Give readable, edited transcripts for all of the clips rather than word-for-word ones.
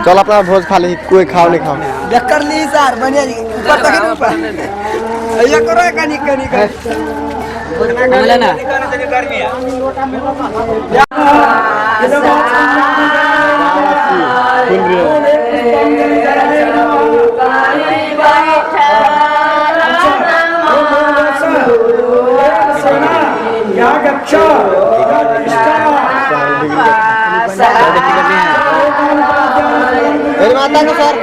चल अपना भोज खा ली, कोई खाओ नहीं खाओ कर ली सर बढ़िया जी ऊपर तक ऊपर ये करो कनी कनी बोला ना गर्मी है मेरी माता का सर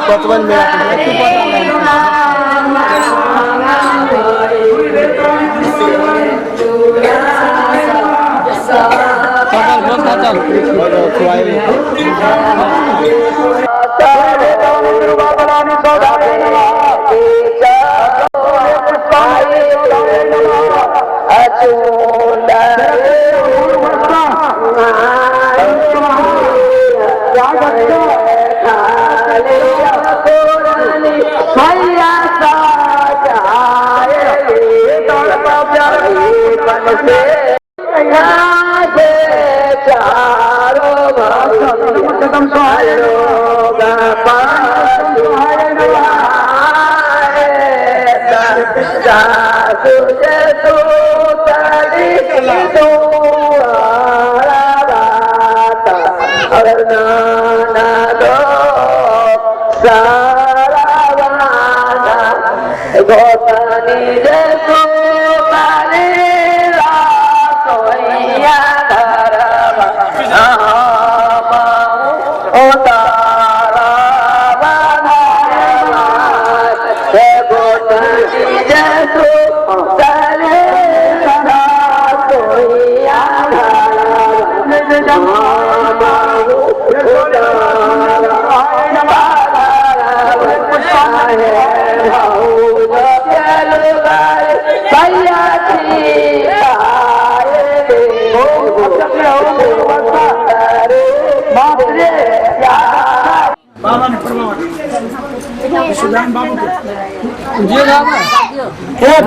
पचपन मेरा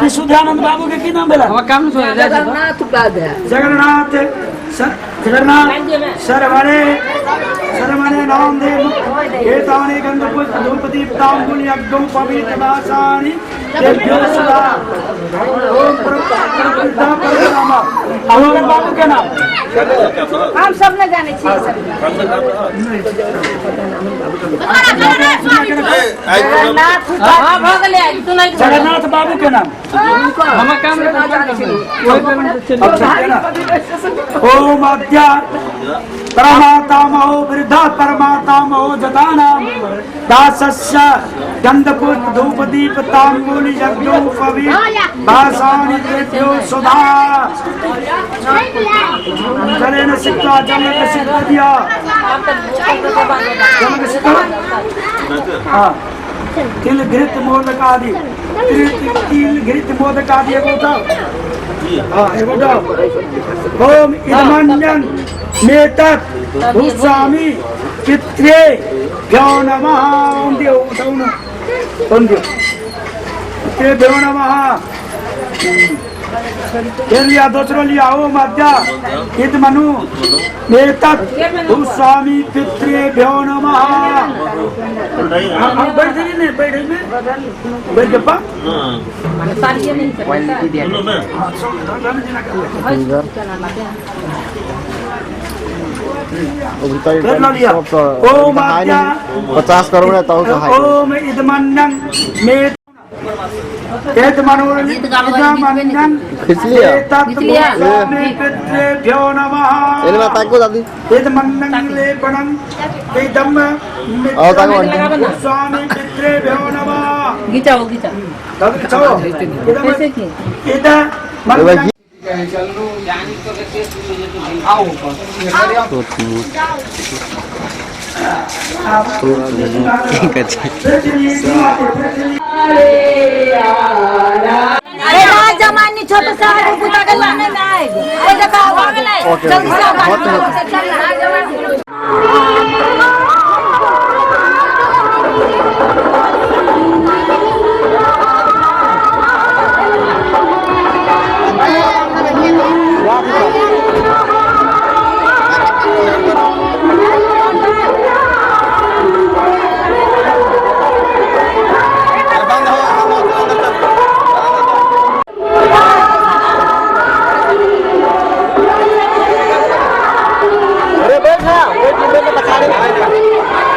विशुद्धानंद बाबू के की नाम बोला जगन्नाथ जगन्नाथ सरवणे सरवणे नाम दे एतानि गंधपुष्प धूपति तांबूल यज्ञ पवित्र वासानि तेभ्यो सदा ओम प्रभुदा परमात्मा अमर बाबू के नाम हम सब न जाने छियै जगन्नाथ बाबू के नाम हम काम ओम अद्या परमात्मो वृद्धा परमात्मो जतानां दासस्य गंधपुष्प धूप दीप तांबूल यज्ञो पवित्र वासानि तेभ्यो सुधा जलेन सिक्का जमक सिक्का दिया जमक सिक्का हाँ तिल घृत मोदक आदि तिल घृत मोदक आदि एगो उठाओ हाँ एगो उठाओ ओम इदमन्यं मेतत् भूस्वामी पित्रे भ्यो नमः ओम दियो उठाओ ना ओम दियो पित्रे भ्यो नमः लिया दूसरो लिया ओम अद्या इत मनु मेतत् भूस्वामी पित्रे भ्यो नमः बैठ नहीं बैठ में बैठ गप्पा ओम अद्या 50 करोड़ है तो ओम इदमन्यं मेत एक मनोरंजन खिचलिया पितृभ्यो नमः एल माता को दादी एक मन्नं लेपनं एकदम स्वामी पितृभ्यो नमः गीता चलो कैसे की इधर चलो जानी तो के आओ अरे जमानी छोटे से बुता के लाने में आए अरे देखा ओके जल्दी से आओ, होते होते चल आ जाओ। अरे बैठ ना बैठ बैठ में बता दे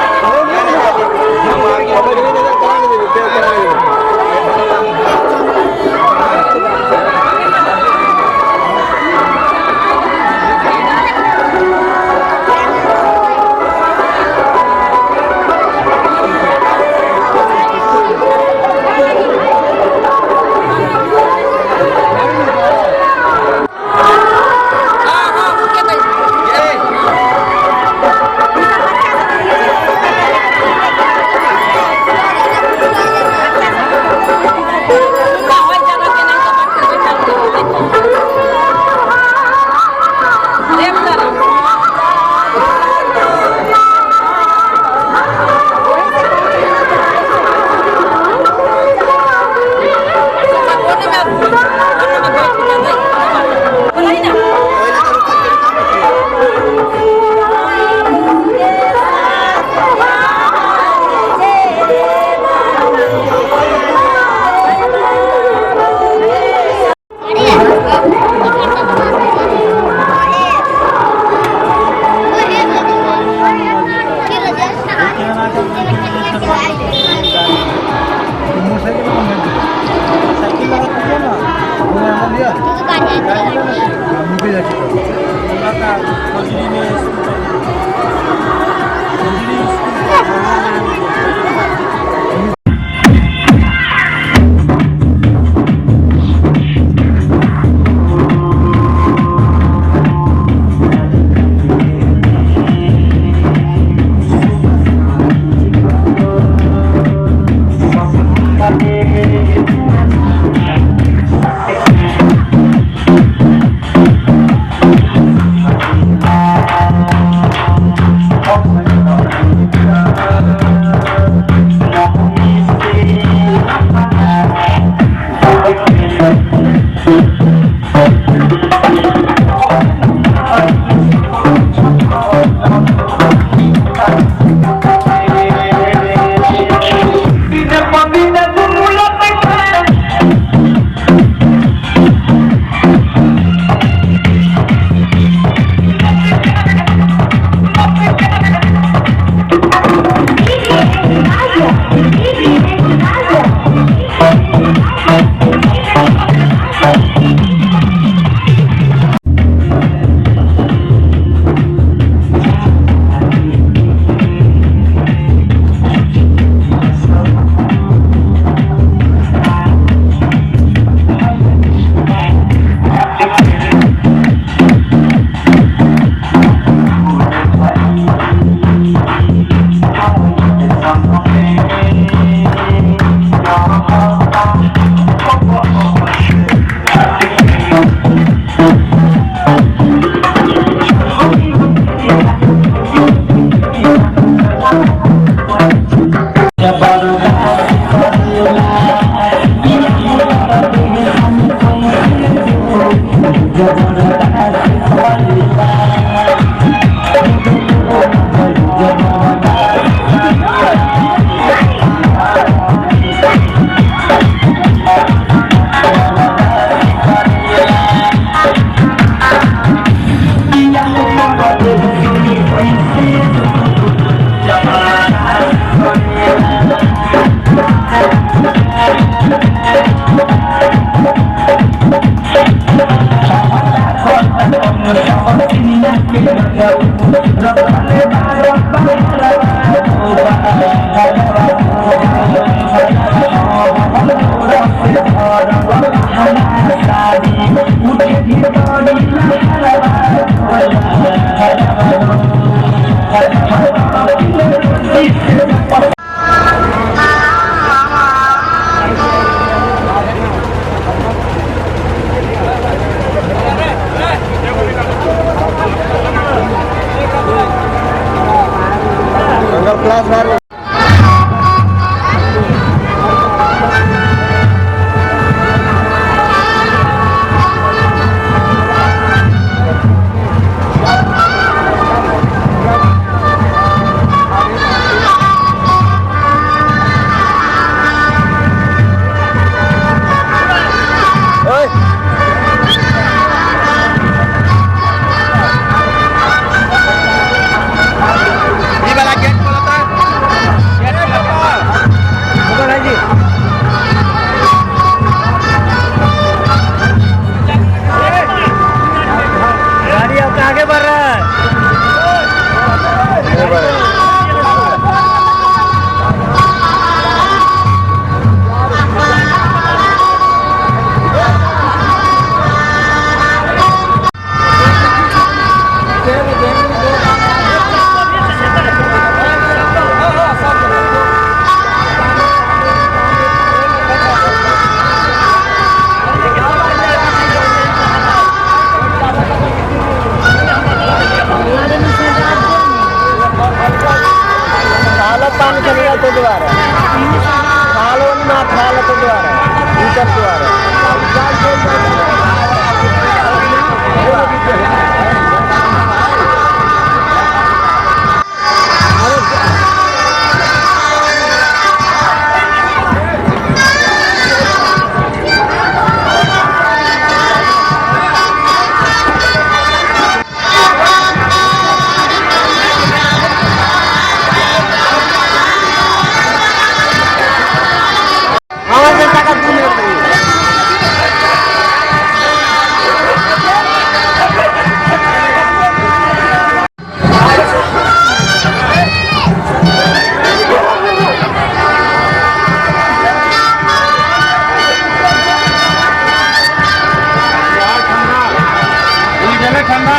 ठंडा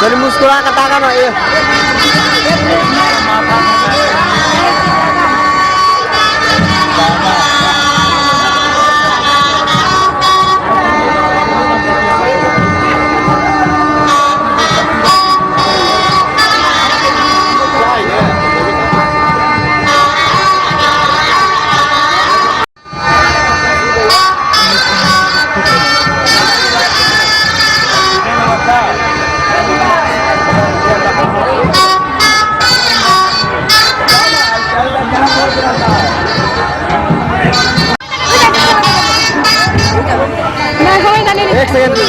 Jadi muskula katakan ya. एक सेकंड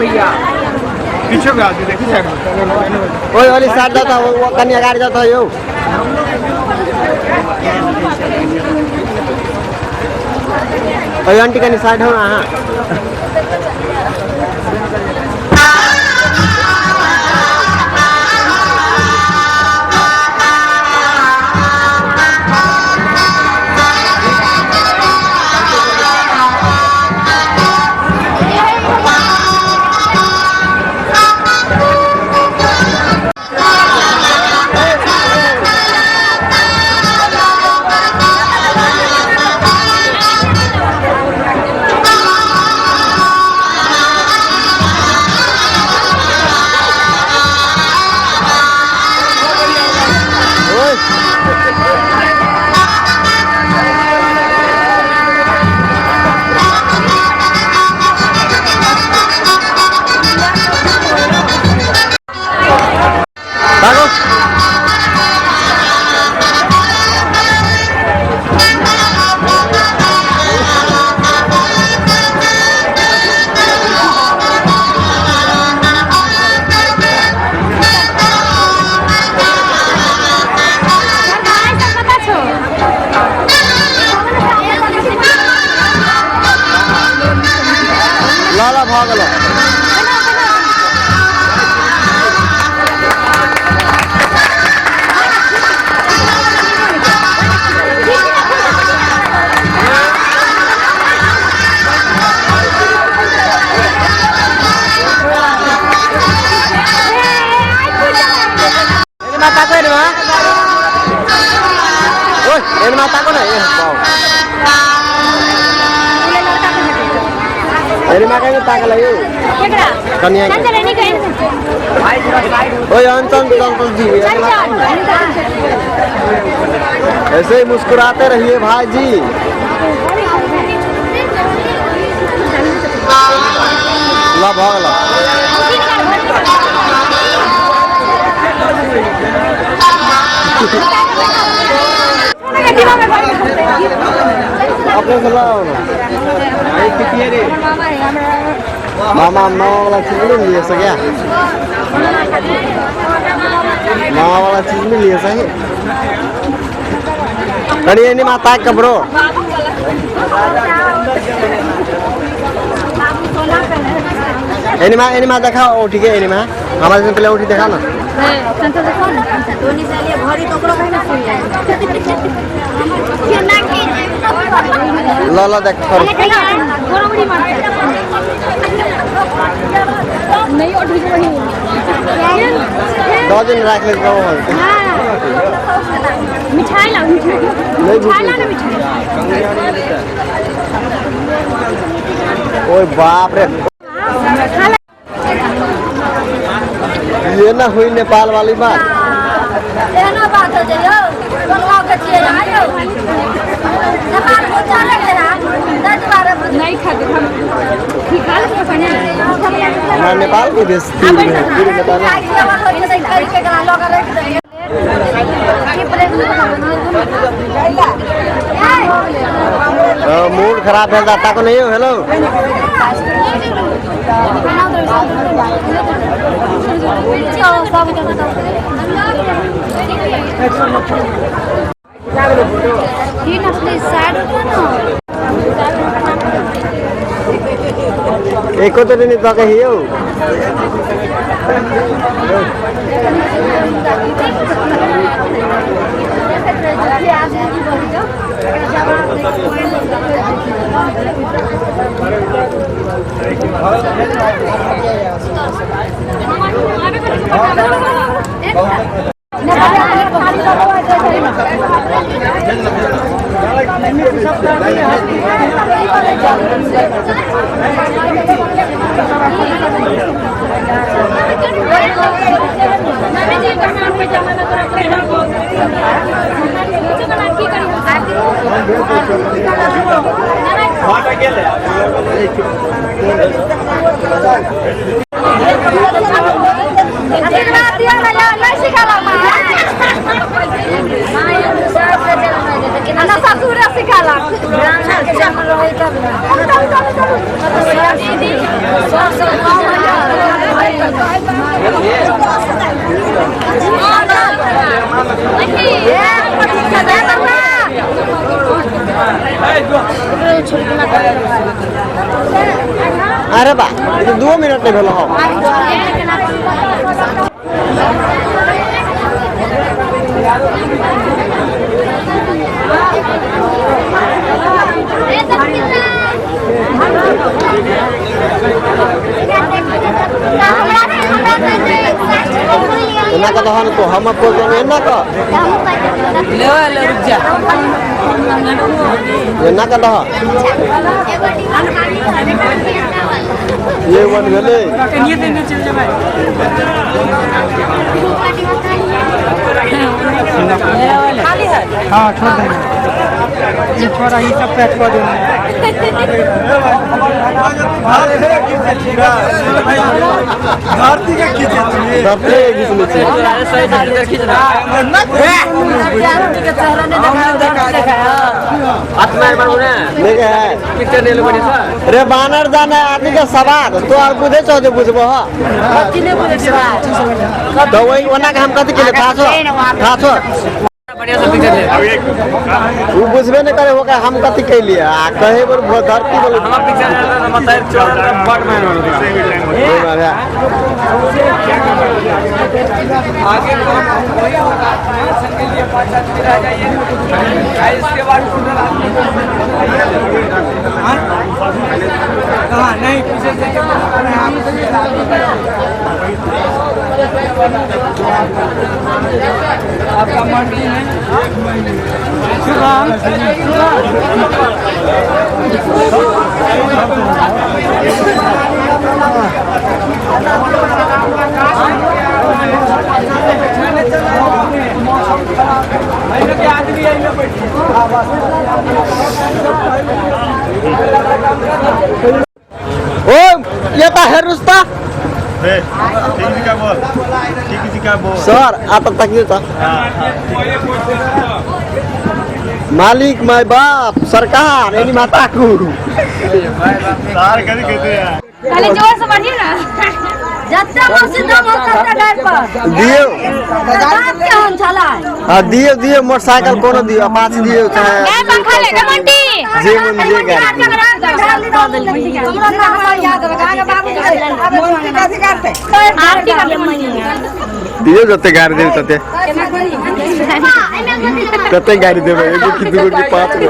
भैया पीछे भी आते देखिए साइड में वही वाली साइड जाता वो कन्या गाड़ी जाता है यो आंटी कन्या साइड हो हाँ mata ko ini mah. Oi, ini mata ko na. Wow. Ini makanya tak lagi. Kaniya. ओए अंकल जी ऐसे ही मुस्कुराते रहिए भाई जी। ला भागला अपने चलाओ ना मामा मामा वाला चीज नहीं लिए सो क्या मामा वाला चीज नहीं लिए सही कड़ी नहीं माता का ब्रो एनिमा दिखाओ ठीक है एनिमा हमारे से पहले उठी दिखाओ ना ला ला देख नहीं और ठीक वही 2 दिन रख ले तो मिठाई ला मिठाई ला ना मिठाई ओए बाप रे ये ना हुई नेपाल वाली बात ये ना बात है जो बंगाल के चीज आयो नेपाल को चले जरा 10 12 नहीं खाते हम ठीक है हमारा नेपाल को देश पूरे नेपाल मूड खराब है जाता को नहीं हो हेलो एक तो नहीं तो कहीं हो अरे बा 2 मिनट नहीं भेलो ना का दहन तो हम आपको ना का ले ले रुक जा ये ना का दह ये वन गले ये दिन चल जा भाई खाली है हां छोड़ देना ये थोड़ा ही सब पैक कर देना भारती का खींचे सबसे इसमें से सही से खींचना के चेहरा ने दिखाया आत्मा बना लेके है पिक्चर ले लो बड़ी सा रे बानर जाना आदमी का सवाल तो और बुझे छो जो बुझबो ह किने बुझे सवाल तो वही वना का हम कथि के था छो बढ़िया से पिक्चर ले वो बुझबे न करे होगा हम कथि के लिए आ कहे बोल धरती बोल हम पिक्चर ले बताए चोर बट मैन हो गया आगे तो वही होगा सन के लिए 5 आदमी रह जाइए इसके बाद कहां नहीं पीछे से आपका मर्जी है। ओ ये तो है रुस्ता सर आता तक था मालिक माय बाप सरकार यानी माता को पहले जोर से बढ़िए ना जत्ता मस्जिद मोहब्बत डर पर दियो बात क्या हम चला हां दियो दियो मोटरसाइकिल कोनो दियो अपाची दियो चाहे ए पंखा ले कमंटी जे मन जे गाड़ी हमरा ना हमरा याद रखा बाबू जी आरती कर ले मनी दियो जते गाड़ी देव तते तते गाड़ी देबे एगो की दूगो की पांच गो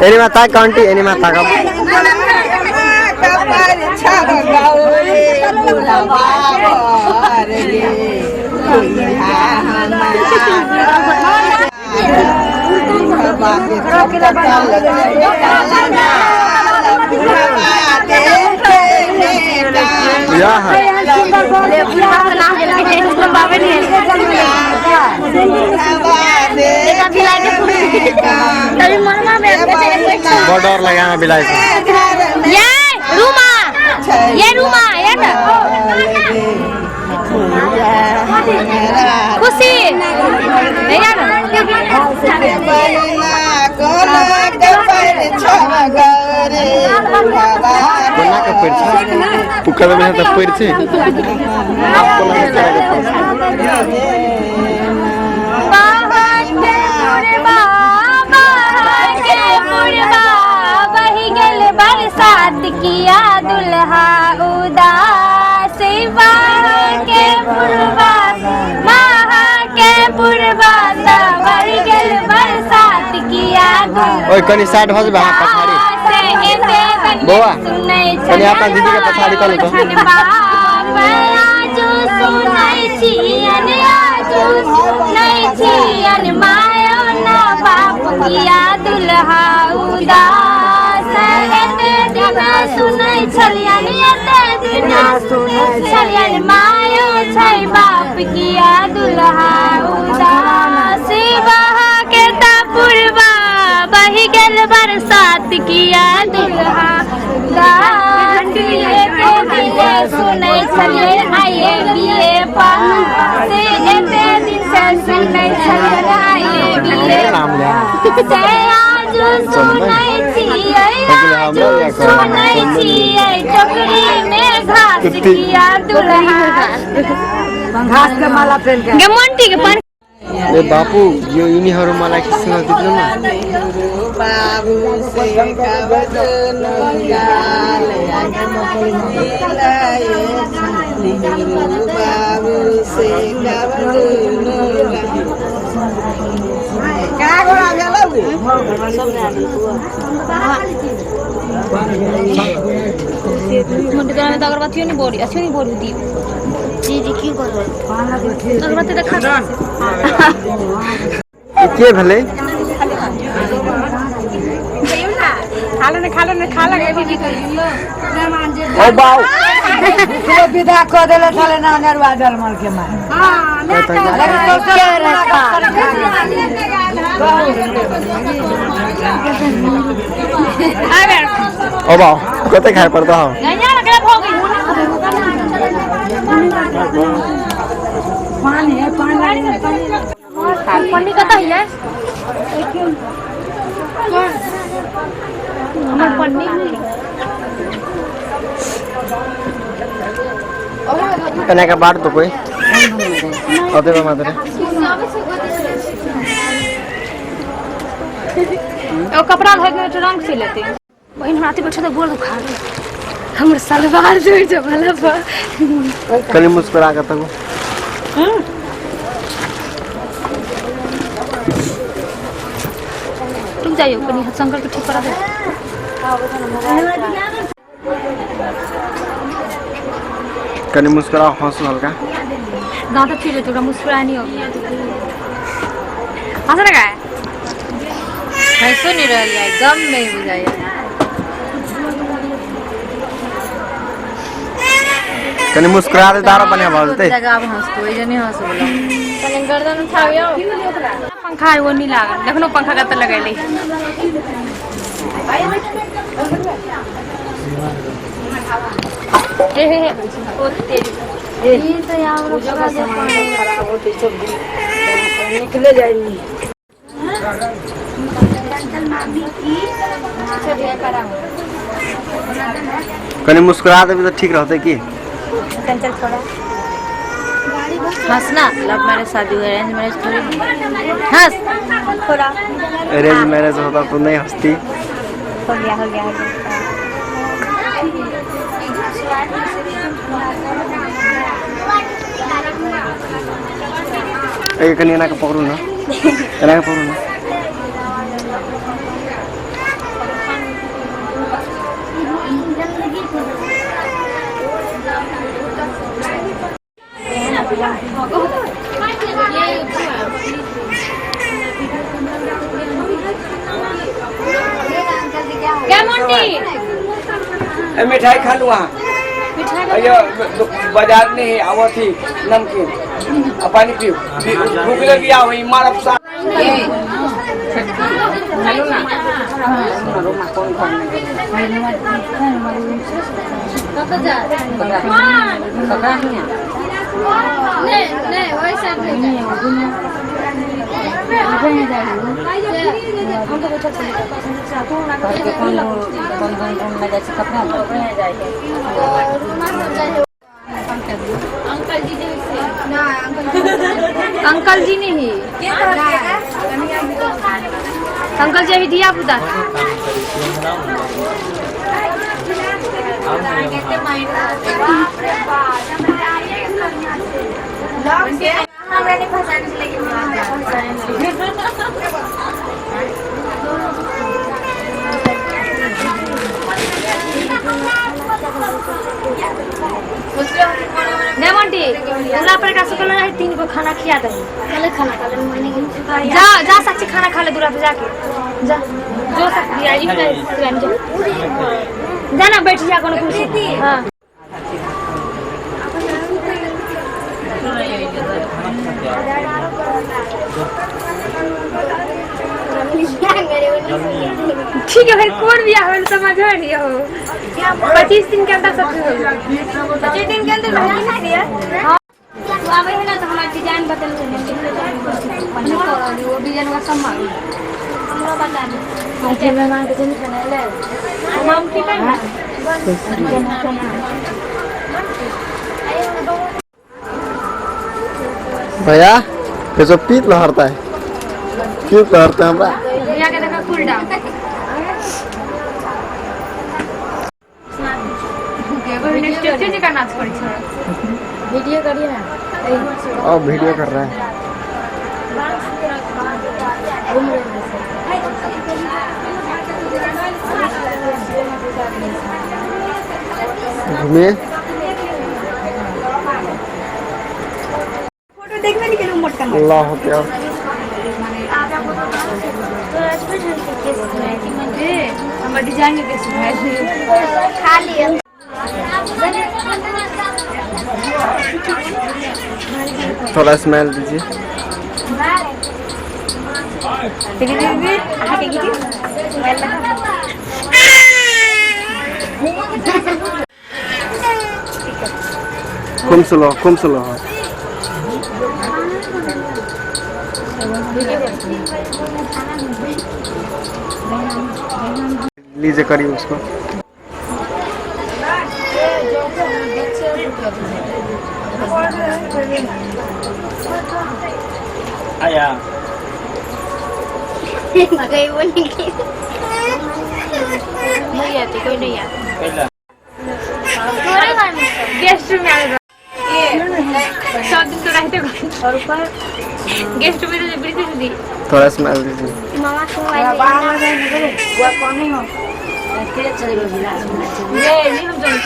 एनी माता कांटी एनी माता का बॉर्डर लगाना बिलाई ये रूमा ये ना खुशी यार कोना का पेड़ छे पुका में तो पेड़ छे आपको लगे बरसात किया दुल्हा उदास के पुरबा महा के पुरबा बर गेल बरसात किया दुल्हा ओए कनी साइड हो जा पछाड़ी बोआ कनी अपन दीदी के पछाड़ी कर लो आजू सुनाई छी मायो ना बाप किया दुल्हा उदास सुनै छलियन एते दिन सुनै छलियन मायो छै बाप किया दुल्हा उदास बहा के पुरबा बहि गेल बरसात किया दुल्हा डांडिए के दिले सुनै छलियन आए बिए पास से एते दिन से सुनै छलियन आए बिए से आज सुनै छियै टोकरी में घास किया दुल्हा घास के माला पहन के गमंटी के पर ए बापू यो इनीहरु मलाई किसिम दिनु न बाबू से कवदन गाल आगे मकलाए बाबू से कवदन का गोरा गेलौ सब डाली मुंडी तो अगरबत्ती नहीं बोली अच्छी नहीं बोली दी जी जी क्यों कर रहे अगरबत्ती देखा के भले खा लगे भी ओ बाऊ तो विदा को देले चले ना नरवा जलमल के मार हां मैं ओ बाऊ कते खाए पड़ता हो पानी का तो है हमार पन्नी कने का बात तो कोई ओते बा मादरे ओ कपड़ा है के रंग से लेते बहन राती बैठे तो गोड़ दुखा रहे हमर सलवार जोड़ जो वाला बा कली मुस्कुरा के तको जाइयो कनी शंकर के ठीक करा दे कनी मुस्कुराओ हंसो हल्का दांत ठीक है थोड़ा मुस्कुराया नहीं हो हंस रहा है हंसो नहीं रहा है गम नहीं बुझाया कनी मुस्कुरा दे दारो बनिया बोलते जगह अब हंस तो ये नहीं हंस बोला कनी गर्दन उठाओ पंखा है वो नहीं लगा देखो पंखा का तो लगा ले हे ओ तेरी ये तो यार जगह सामान खराब होते सब निकले जाएंगे कनी मुस्कुरा दे तो ठीक रहते की चंचल थोड़ा हंसना लव मैरिज शादी हुई अरेंज मैरिज थोड़ी हंस थोड़ा अरेंज मैरिज होता तो नहीं हंसती हो गया ए कनी ना का पकड़ू ना एना का पकड़ू ना क्या मोंटी मिठाई खा लू वहाँ बाजार में ही आवो थी नमकीन पानी पियो भूख लगी आओ मारब सा अंकल जी नहीं अंकल जी अभी दिया पुता मोंटी पूरा प्रकाश को लगा 3 को खाना खिया दे खाना खा ले जा जा साक्षी खाना खा ले दूरा पे जाके जा जो सकती आई है जाना बैठ जा कोनो कुर्सी हां ठीक है फिर कौन भी आवे समझ नहीं हो 25 दिन के अंदर सब हो 25 दिन के अंदर नहीं ना दिया हां तो आवे है ना तो हमारा डिजाइन बदल देंगे वो डिजाइन का सम्मान हमरा बता दे आज मेहमान के दिन खाने ले हम की करना भैया ये जो पीत लहरता है क्यों लहरता है हमरा भैया के देखा कूल डाउन स्टेज का नाच करी छ वीडियो करिए ना और वीडियो कर रहा है घूमिए फोटो देखने के लिए मोट करना अल्लाह क्या हम डिजाइन के खा लिए थोड़ा स्मेल दीजिए कम स्लो लीजिए करिए उसको आया गई वो नहीं आती कोई नहीं आता गेस्ट रूम में आ गया ये सब दिन तो रहते और ऊपर गेस्ट में तो बिल्कुल दी थोड़ा स्मेल दीजिए। मामा को बाहर में वो कौन नहीं हो ये नहीं हम जान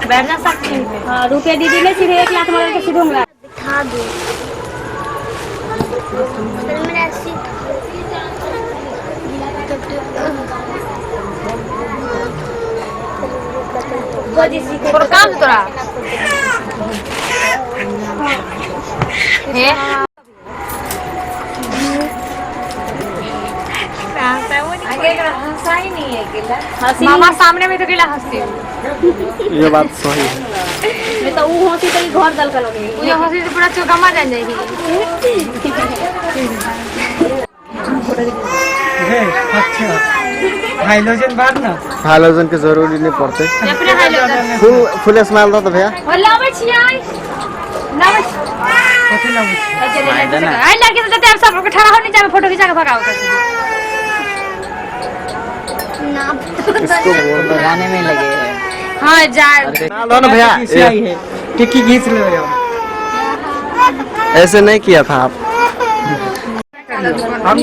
बैठना सकते हैं। हां रुपए दीदी ने सीधे 1 लाख मार के सीधूंगा बिठा दो मेरा सीट और काम तोरा है मामा सामने में तो केला हंसती ये बात सही है। मैं तो वो हंसी तो घर दल का लगे वो हंसी से पूरा चौका मार जाएगी। अच्छा हाइलोजन बात ना हाइलोजन के जरूरी नहीं पड़ते। अपने हाइलोजन फुल स्मेल दो तो भैया और लावे छियै लावे कथि लावे आई लड़के से तो सब लोग ठहरा हो नहीं जाए फोटो खींचा के भगाओ ना इसको गाने में लगे हां जा लो ना भैया टिक्की घींच लो ऐसे नहीं किया था आप। हम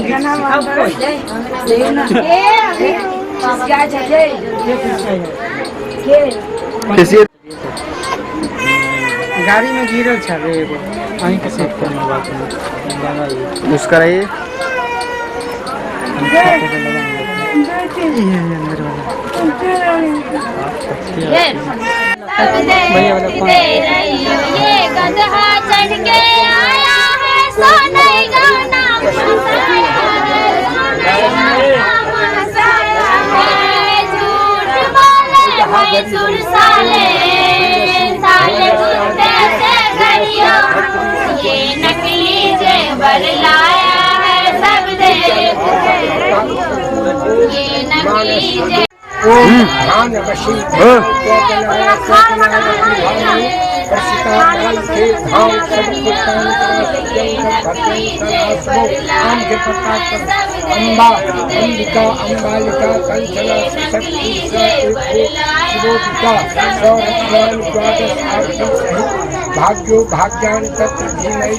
किसी गाड़ी में गिरल छे एगो वहीं के सेट करने बात उसका रही ये गधा चढ़ के आया है सोने गाना सुर साले साले कैसे करियो ये नकली जेवर लाया है सब देखो ये नकली जेवर अम्बा अंबिका अम्बालिका कंचना शक्ति शिवोदिता सौरभ्यान द्वादश आरती सहित भाग्यो भाग्यान तत्र धीमहि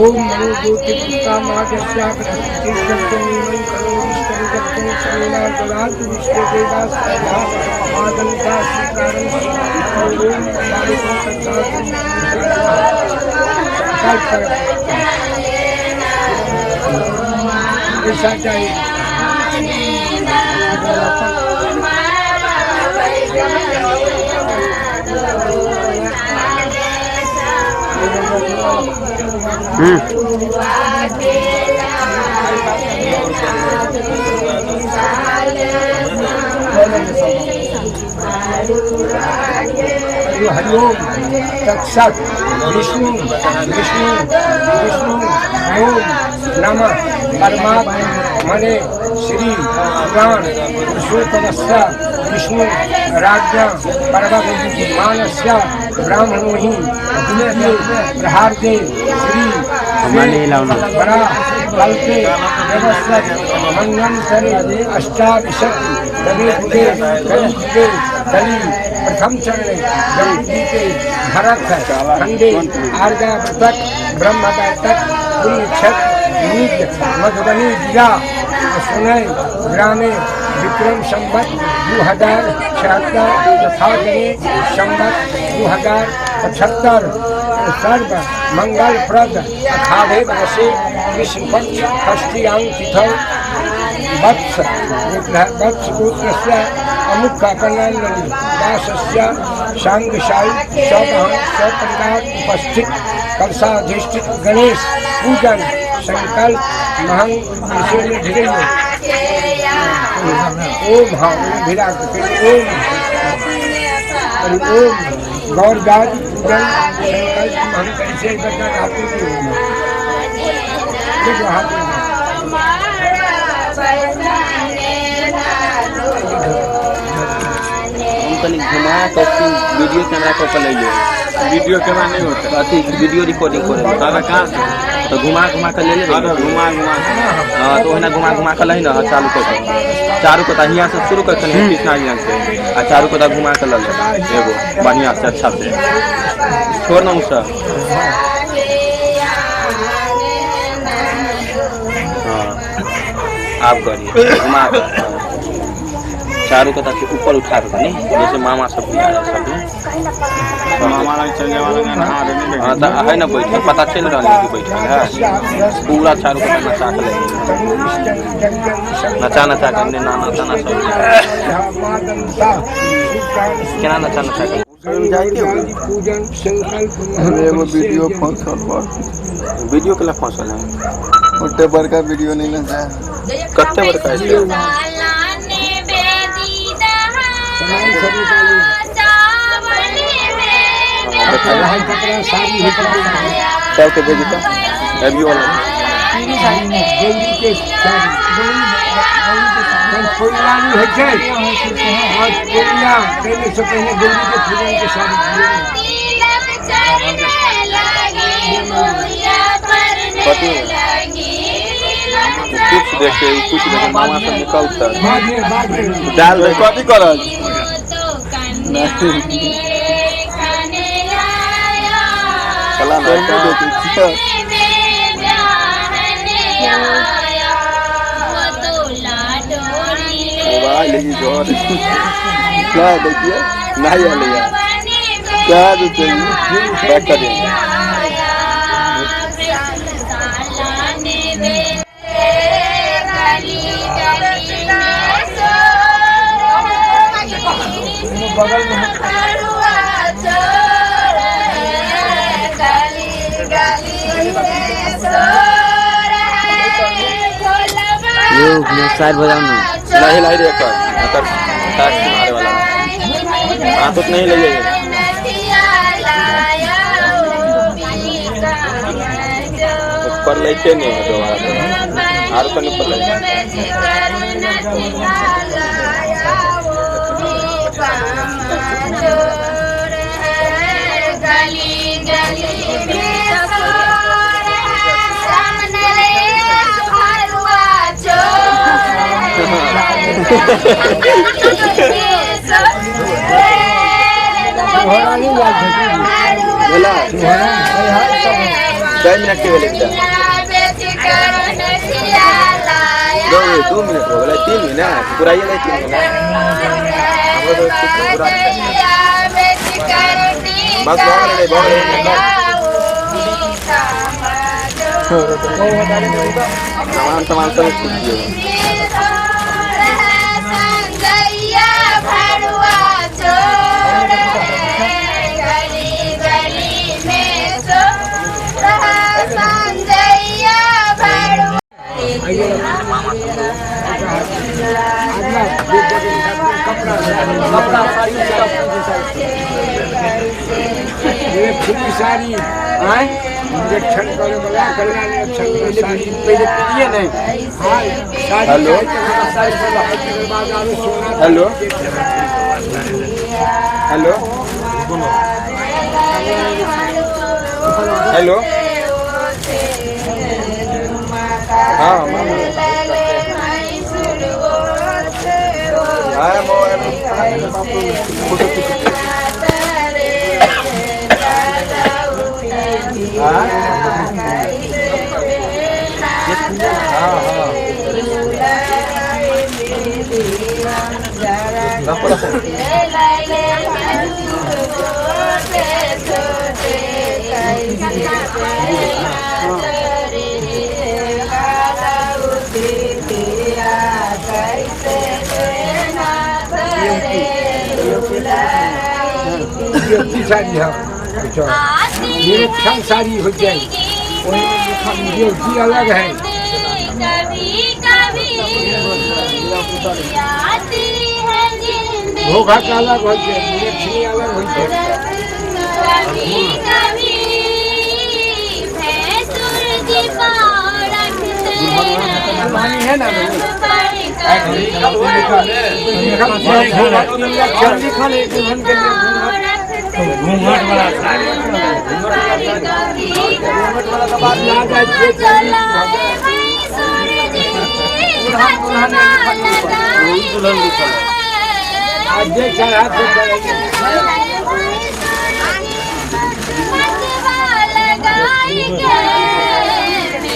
ओम नमो ज्योतिर्पिता मागस्या प्रकृतिर्जगन्नीमं करोदिष्टं समीना ददातु विश्वदेवा सदा आदंता श्रीकारं ओम बालिका तत्साधु ऐसा चाहिए हरिओम तत्सत विष्णु विष्णु विष्णु ओम नमः परमात्मने श्री पुराण पुरुषोत्तमस्य विष्णु राज्ञा पर्वत मानस्य ब्राह्मणो हि प्रहार्दे श्री बड़ा कल्पे व्यवस्थित मंगंतरे अष्टादशक दले दली प्रथम चरण जमती के भरत खंडे आर्गा व्रतक ब्रह्म बैठक क्षत निज मधुबनी जिला सुनय ग्रामे विक्रम संवत 2076 तथा संवत 2075 सर्व मंगलप्रद अखाढ़े वर्षे कृष्ण पक्ष षष्ठीयां तिथौ वत्स गोत्रस्य अमुख कल्याणी दासस्य सांगशायी सपरिवार उपस्थित कलशाधिष्ठित गणेश पूजन संकल्प महंग ओम हाँ विराट ओम ओम गौर गाज पूजन संकल्प महंग कैसे करना चाहते घुमा तो वीडियो कैमरा को ले लो। वीडियो कैमरा नहीं होता, वीडियो रिकॉर्डिंग करेंगे। कहाँ तो घुमा कर ले ले घुमा हाँ तो वही घुमा कर लही ना चालू कर चारू को यहाँ से शुरू कर कृष्णा जी से आ चारू को घुमा कर ले एगो बढ़िया से अच्छा से छोड़ ना उसका हाँ आप करिए घुमा कर चारू को ऊपर उठा कर नहीं जैसे मामा सब मामा चलने वाला है ना बैठ पता चल रहा है कि बैठल है पूरा चारू को नचा नचा कर नाना ताना सब क्या नचा नचा कर एगो वीडियो वीडियो के लिए फंसल है उठे बड़का वीडियो नहीं ना कत्ते बड़का है सबके भेजी तो अभी वाला कुछ देखे मामा सब निकलता डाल दे कथी करल चला ना मोबाइल ही जोर क्या देखिए नहीं आ लिया क्या चाहिए बैक कर देंगे बगल में साइड बजाओ ना नहीं लाई रे कर मारे वाला हां तो नहीं ले जाइए ऊपर लेके नहीं है दोबारा और तो नहीं पर बोला 2 मिनट के लिए 2 मिनट हो गए 3 मिनट पूरा ये 3 मिनट बस सामान सब सारी इंजेक्शन करे वाला कल्याण सारी पहले पिए नहीं हेलो हेलो हेलो हेलो हाँ सारी निरीक्षण सारी हो जाएगी अलग है भोगा का अलग हो जाए निरीक्षण अलग हो जाए है ना जल्दी खाने घूंघट वाला साड़ी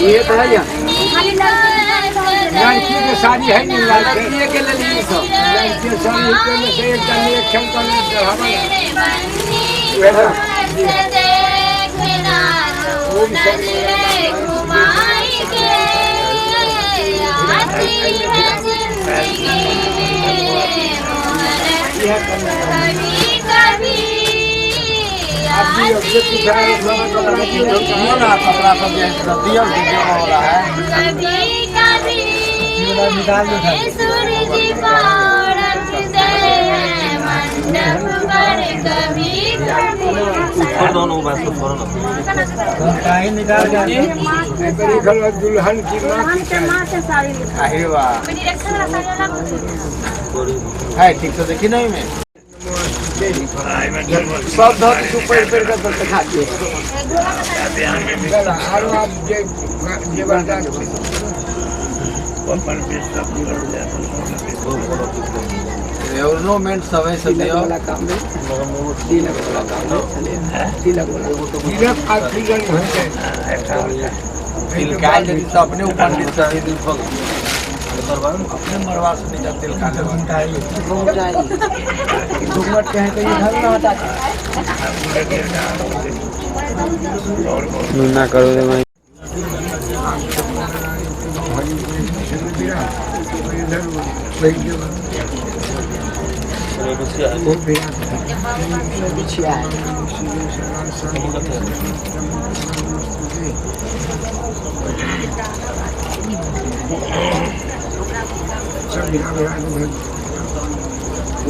ये तो है या लड़की के साड़ी है नहीं लड़की के लिए नहीं सब लड़की के साड़ी के लिए से एक जन एक क्षण कर दुल्हन की है ठीक तो देखी नहीं मैं सब धर ऊपर ऊपर का तो खाते और आप जे बर्दाश्त ऑर्नामेंट सब है सब दियो वाला काम में तिलक वाला काम में तिलक वाला तिलक आखिरी जन है तिल का जब अपने ऊपर भी चढ़े दिन भग अपने मरवा से नहीं जाते तिल का घंटा है घूंघट के है तो ये घर ना हटा ना करो रे भाई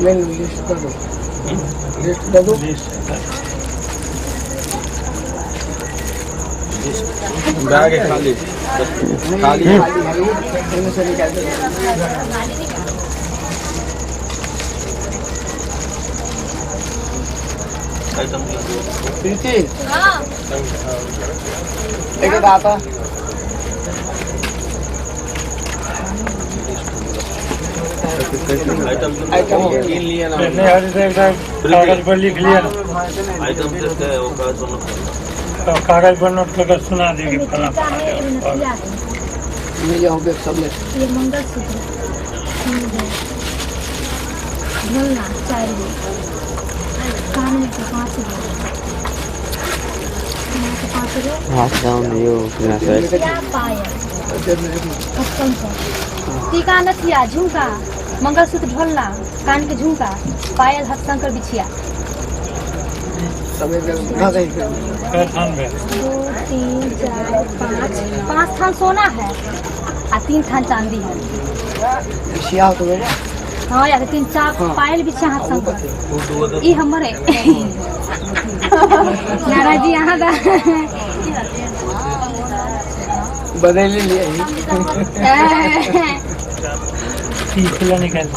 लिस्ट कर दो लिस्ट दे दो बैग खाली खाली खाली से निकाल दो प्रीति एक आता आइटम गिन लिया ना कागज पर लिख लिया ना आइटम से वो तो कागज पर नोट करके सुना देंगे फला ले जाओ बैग सब ले ये मंगलसूत्र ढोलना 4 गो कान में 5 गो 5 गो हाथ डाउन यो ना सर क्या पायल टीका नथिया झुमका मंगलसूत्र ढोलना कान के झुमका पायल हथशंकर बिछिया सब एक ना दे 2 3 4 5 थान सोना है आ 3 थान चांदी है सिया तो मेरे हाँ यार 3 4 पायल बिछिया हथशंकर ई हमरे नाराज जी यहाँ दा बदल लिए निकाल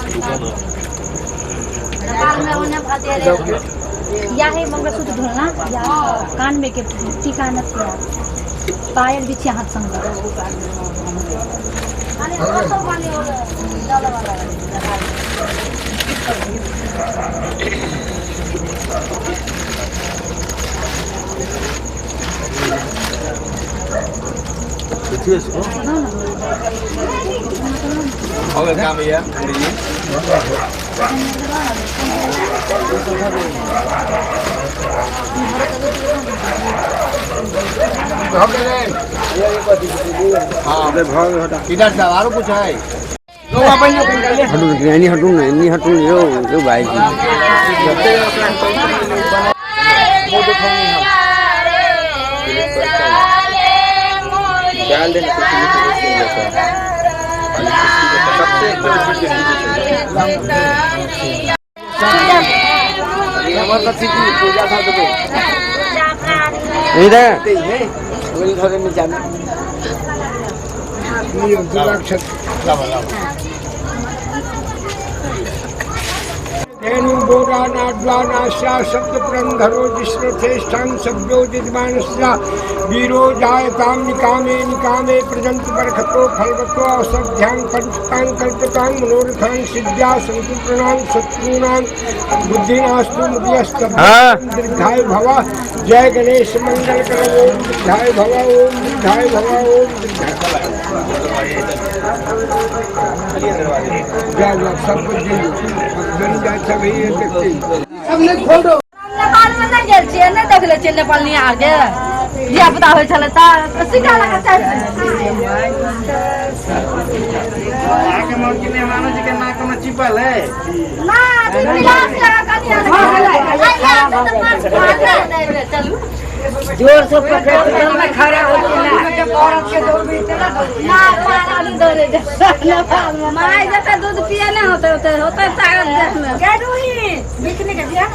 या है मंगलसूत्र ढोलना या कान में के टीका नथिया पायल बिछिया हथशंकर और काम है हां बे भाग हटा किधर से और कुछ है हटू नहीं यो जो भाई जी डाल देना सबसे पूजा था इधर वही घर में जाना ये दुराक्षर बोरानाद्वानाश्या सप्तपुरंधरो जिष्णुथेष्ठां सभ्योदितमानस्या वीरो जायतां निकामे निकामे प्रजंत बरखतो फलवतो औषध्यां पंचतां कल्पतां मनोरथां सिद्ध्या सन्तु प्रणां शत्रूणां बुद्धिनास्तु मुदियस्तभ्यां दीर्घाय भव। जय गणेश मंगल कर ओम दीर्घाय भव ओम दीर्घाय भव ओम दीर्घाय सब कुछ नेपाल में नहीं गेल छियै, नहीं देख ले छियै नेपाल नहीं आगे धिया पुता होइ छलै तऽ सीधा लगा चाहिए आके मौकी ने मानो जी के नाक में चिपल है ना गिलास लगा कनिया चलू जोर से पकड़ में खड़ा हो के औरत के दौड़ भी इतना ना पारा नहीं दौड़े नेपाल में माय जैसे दूध पिए नहीं होते ताकत देख में कैडुही बिकने के दिया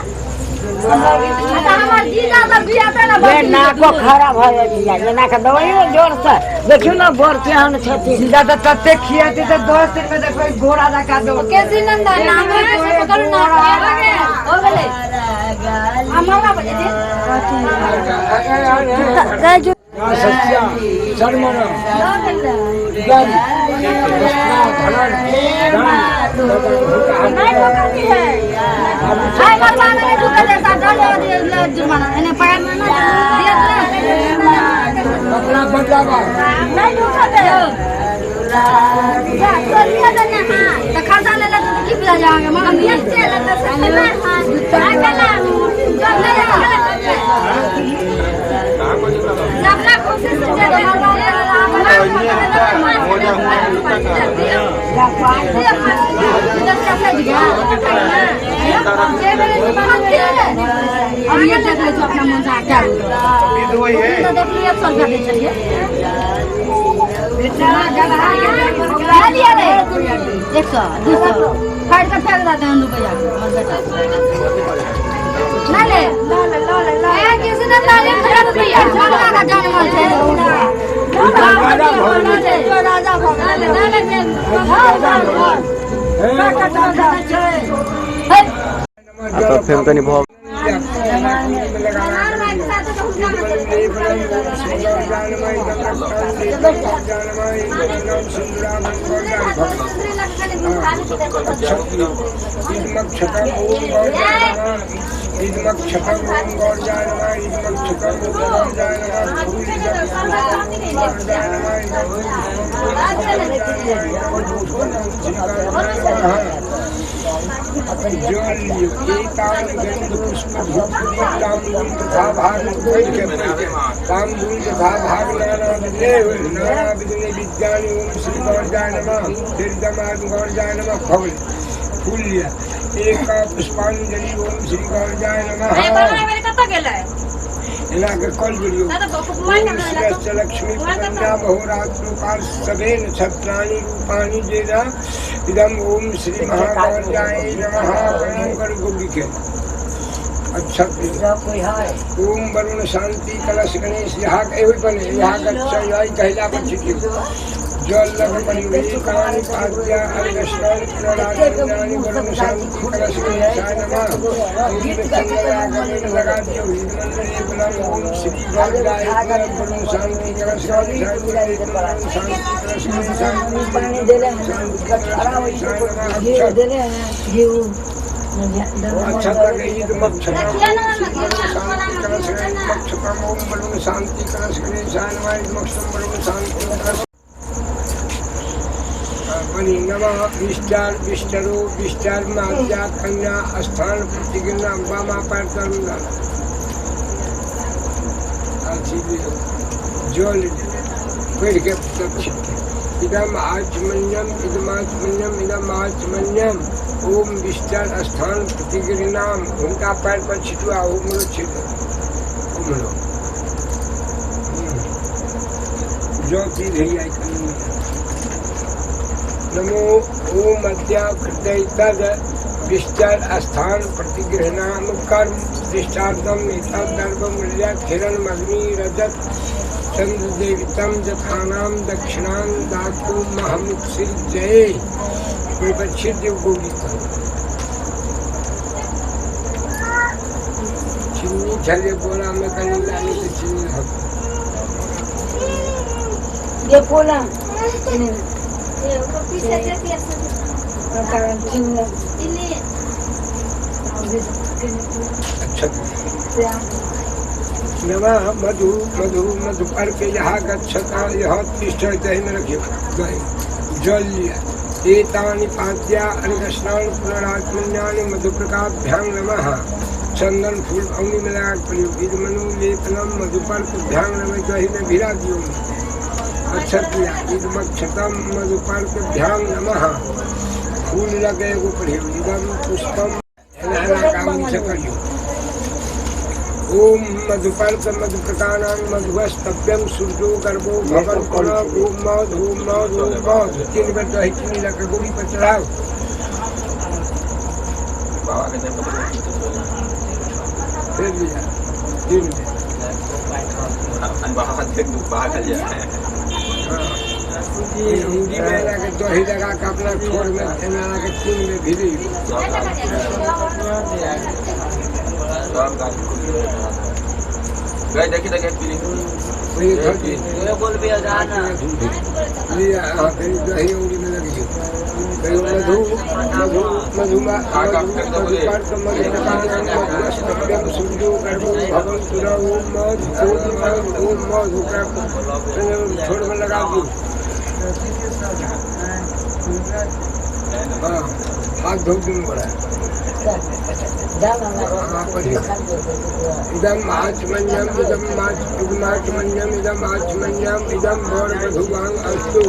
हमार जीजा सब बिया पे ना ये नाको खराब हो जाइए ये नाक दवाई जोर से देखियो ना बोर के हम छथि सीधा तो तत्ते खियाती तो दोस्त में देखो घोड़ा लगा दो कैसी नंदा नाम है से पकड़ ना हो गेले हमारा बजे दे सत्या शर्मना गाड़ी नहीं करती है हाय भगवान ने झुका देता डालो जुर्माना इन्हें पैर में ना दिया अपना बदलावा नहीं झुका दे या तो लिया देना हां तो खर्चा ले ले तो की पिला जाएंगे हम ये चले तो सब में हां अकेला जब ले अपना कोशिश से अपना मन से क्या फाइट कर फेंक देते हैं रुपया ना ले किसी ने तालीम खराब किया का जाने वाले राजा भगवान ना ले तो फिर तनी भाव एक पुष्पांजलि ओम श्री गौरजाय नमः कल लक्ष्मी प्रपन्ना बहुरात्रोकार सवेन छत्राणि रूपाणि जेना इदम ओम श्री महागौरजाय नमः कर गोगी के अच्छा ओम वरुण शांति कलश गणेश यहाँ बने यहाँ कहला पर छिटी जल लग परिवेश कानि पाद्या अलगश्राणि प्रणानि वरुण शांति कलश गणेशाय नमः लगा दियो मंदिर बुलाओ ओम श्री गौरजाय वरुण शांति कलश गणेशाय अच्छा लगे ईद मक्षता ओम वरुण शांति कलश गणेशाय नमः मक्षम वरुण शांति कलश नमः विष्टार विष्टरो विष्टार मात्या कन्या स्थान प्रतिगिना अम्बा माँ पर करूँगा जल फिर के इदम आचमन्यम इदमाचमन्यम इदम आचमन्यम ओम विष्टार स्थान प्रतिगिनाम उनका पैर पर छिटवा ओम लो छिटो ओम लो जो चीज है आई नमो ओम अद्या कृतय तद विष्टर स्थान प्रतिगृहणाम कर्म प्रतिष्ठार्थम एतद् दर्भम मृजा किरण मग्नि रजत चंद्र देवितम जथानाम दक्षिणां दातु महमुक्षिल जय कोई बच्चे देव गोगी छले बोला में कहीं लाने से चीनी हम ये पोला अच्छा नमः मधु मधु मधुपर के यहाँ गच्छता यह तिष्ठ दही में रखिए जल लिया एतानि पाद्या अर्घस्नान पुनरात्मन्यानि मधुप्रकाभ्यां नमः चंदन फूल अग्नि में लगा प्रयोग मनु लेपनम मधुपर्कभ्यां नमः दही में भिरा दियो अच्छा किया इदमक्षतम मधुपर्कभ्यां नमः फूल लगे वो प्रयोग इदम पुष्पम काम से करियो ओम मधुपर्क मधुप्रकानां मधुवस्तव्यं सूर्यो गर्भो भवन पुनः ओम मौध ओम मौध ओम मौध 3 बार दही चीनी लगा गोली पर चढ़ाओ फिर लिया 3 हिंदी में लगा दही लगा के अपना ठोर में लगा के 3 में भिड़ी गए देखी लगे बोल भी लिया फिर दही उंगली में लगी मधु मधु मधुमा मधुपर्क सूर्यो गर्भो भवन पुरा ओम मौज ओम मौज छोड़ में लगा दी हाथ धो दिन पड़ा इदम आचमन्यम इदम आचमन्यम इदम आचमन्यम इदम और मधुवांग अस्तु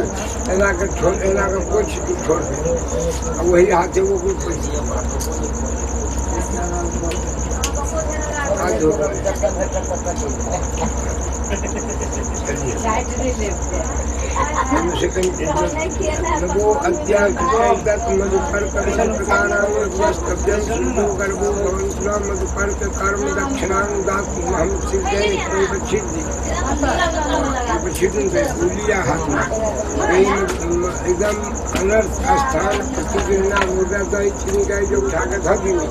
ऐना का छोड़ ऐना का कुछ छोड़ दे वही हाथ है वो कुछ हाथ धो नमो अध्यात्म मधुपर्क गर्भो भवन मधुपर्क कर्म दक्षिणां दातुमहं सिद्धे बोलिया हाथ एकदम अनर्थ स्थान प्रतिदिना मुर्गा दही चीनी का जो उठा कर धो देंगे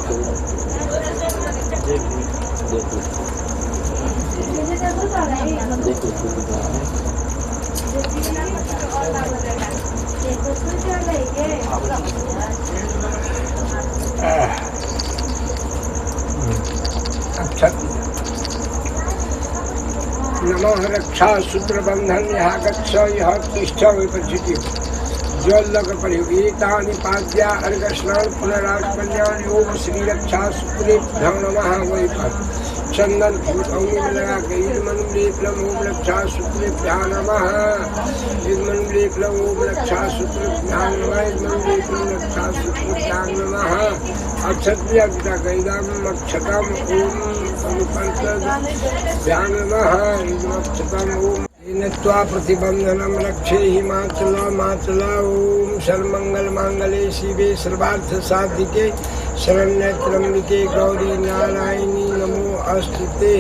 अच्छा नमः रक्षा सूत्र बंधन यहाँ गच्छ यह तिष्ठ विपचिति जल लग पड़े एतानि पाद्या अर्घस्नान पुनरात्मन्यानि ओम श्री रक्षा सूत्रे नमः वही पर चंदन फूल अग्नि में लगा के इदमनु लेपलम ओम रक्षा सूत्रेभ्यः नमः इदमनु लेपलम ओम रक्षा सूत्रेभ्यः नमः इदमनु लेपलम रक्षा सूत्रेभ्यः नमः अक्षत्रिया पिता गैदम अक्षतम ओम मधुपर्कभ्यां नमः इदमक्षतम ओम नत्वा प्रतिबंधनम रक्षे हिमाचल माचल ओम सर्वमंगल मांगले शिवे सर्वार्थ साधिके शरण्य त्र्यंबिके गौरी नारायणी नमो अस्तुते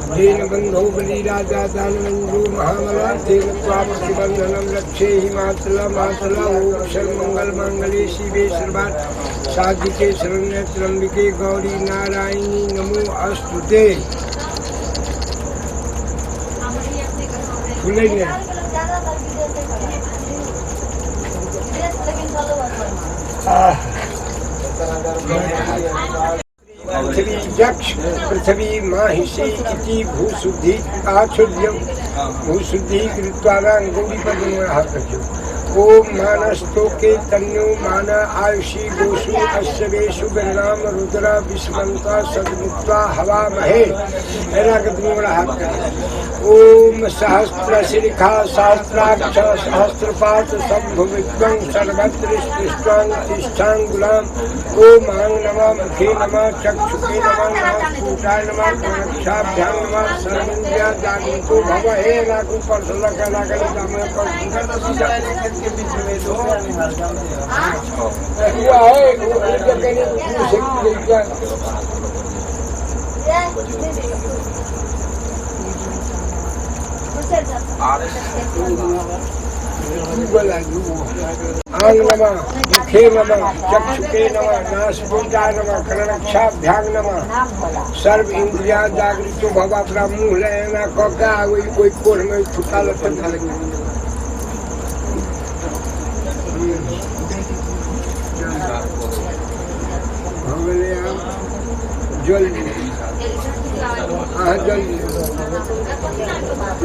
दीन बंधो बलि राजा दानवंजो महामला तेन प्रतिबंधनम रक्षे हिमाचल माचल ओम सर्वमंगल मांगले शिवे सर्वार्थ साधिके शरण्य त्र्यंबिके गौरी नारायणी नमो अस्तुते पृथ्वी यक्ष पृथ्वी माहिषी इति भूशुद्धि आचुर्यम भूशुद्धि कृत्वानां गौरी पर ओम मानस्तोके तन्यो मान आयुषी गोषु अश्वेषु गन्नाम रुद्र विस्मंता सदमुक्ता हवा महे ऐना का दोनों बड़ा हाथ करें ओम सहस्त्र शिखा सहस्त्राक्ष सहस्रपात शंभुविद्वं सर्वत्र स्पृष्टांग तिष्ठांगुलाम ओम आंग नमः मुखे नमः चक्षुषे नमः नाकूटाय नमः कक्षाभ्यां नमः सर्वेन्द्रिया जागृतो भव हे नाकु पर लगा लगा दामे पर सुंदर जाए के बीच में दो हुआ है वो जगह ने शक्ति दिया आंग नमः मुखे नमः चक्षुषे नमः नासपुटाय नमः करणक्षाभ्यां नमः सर्व इंद्रिया जागृतो भव अपना मुंह लेना कोका कोई कोर में फुटा लटक लगे जल जल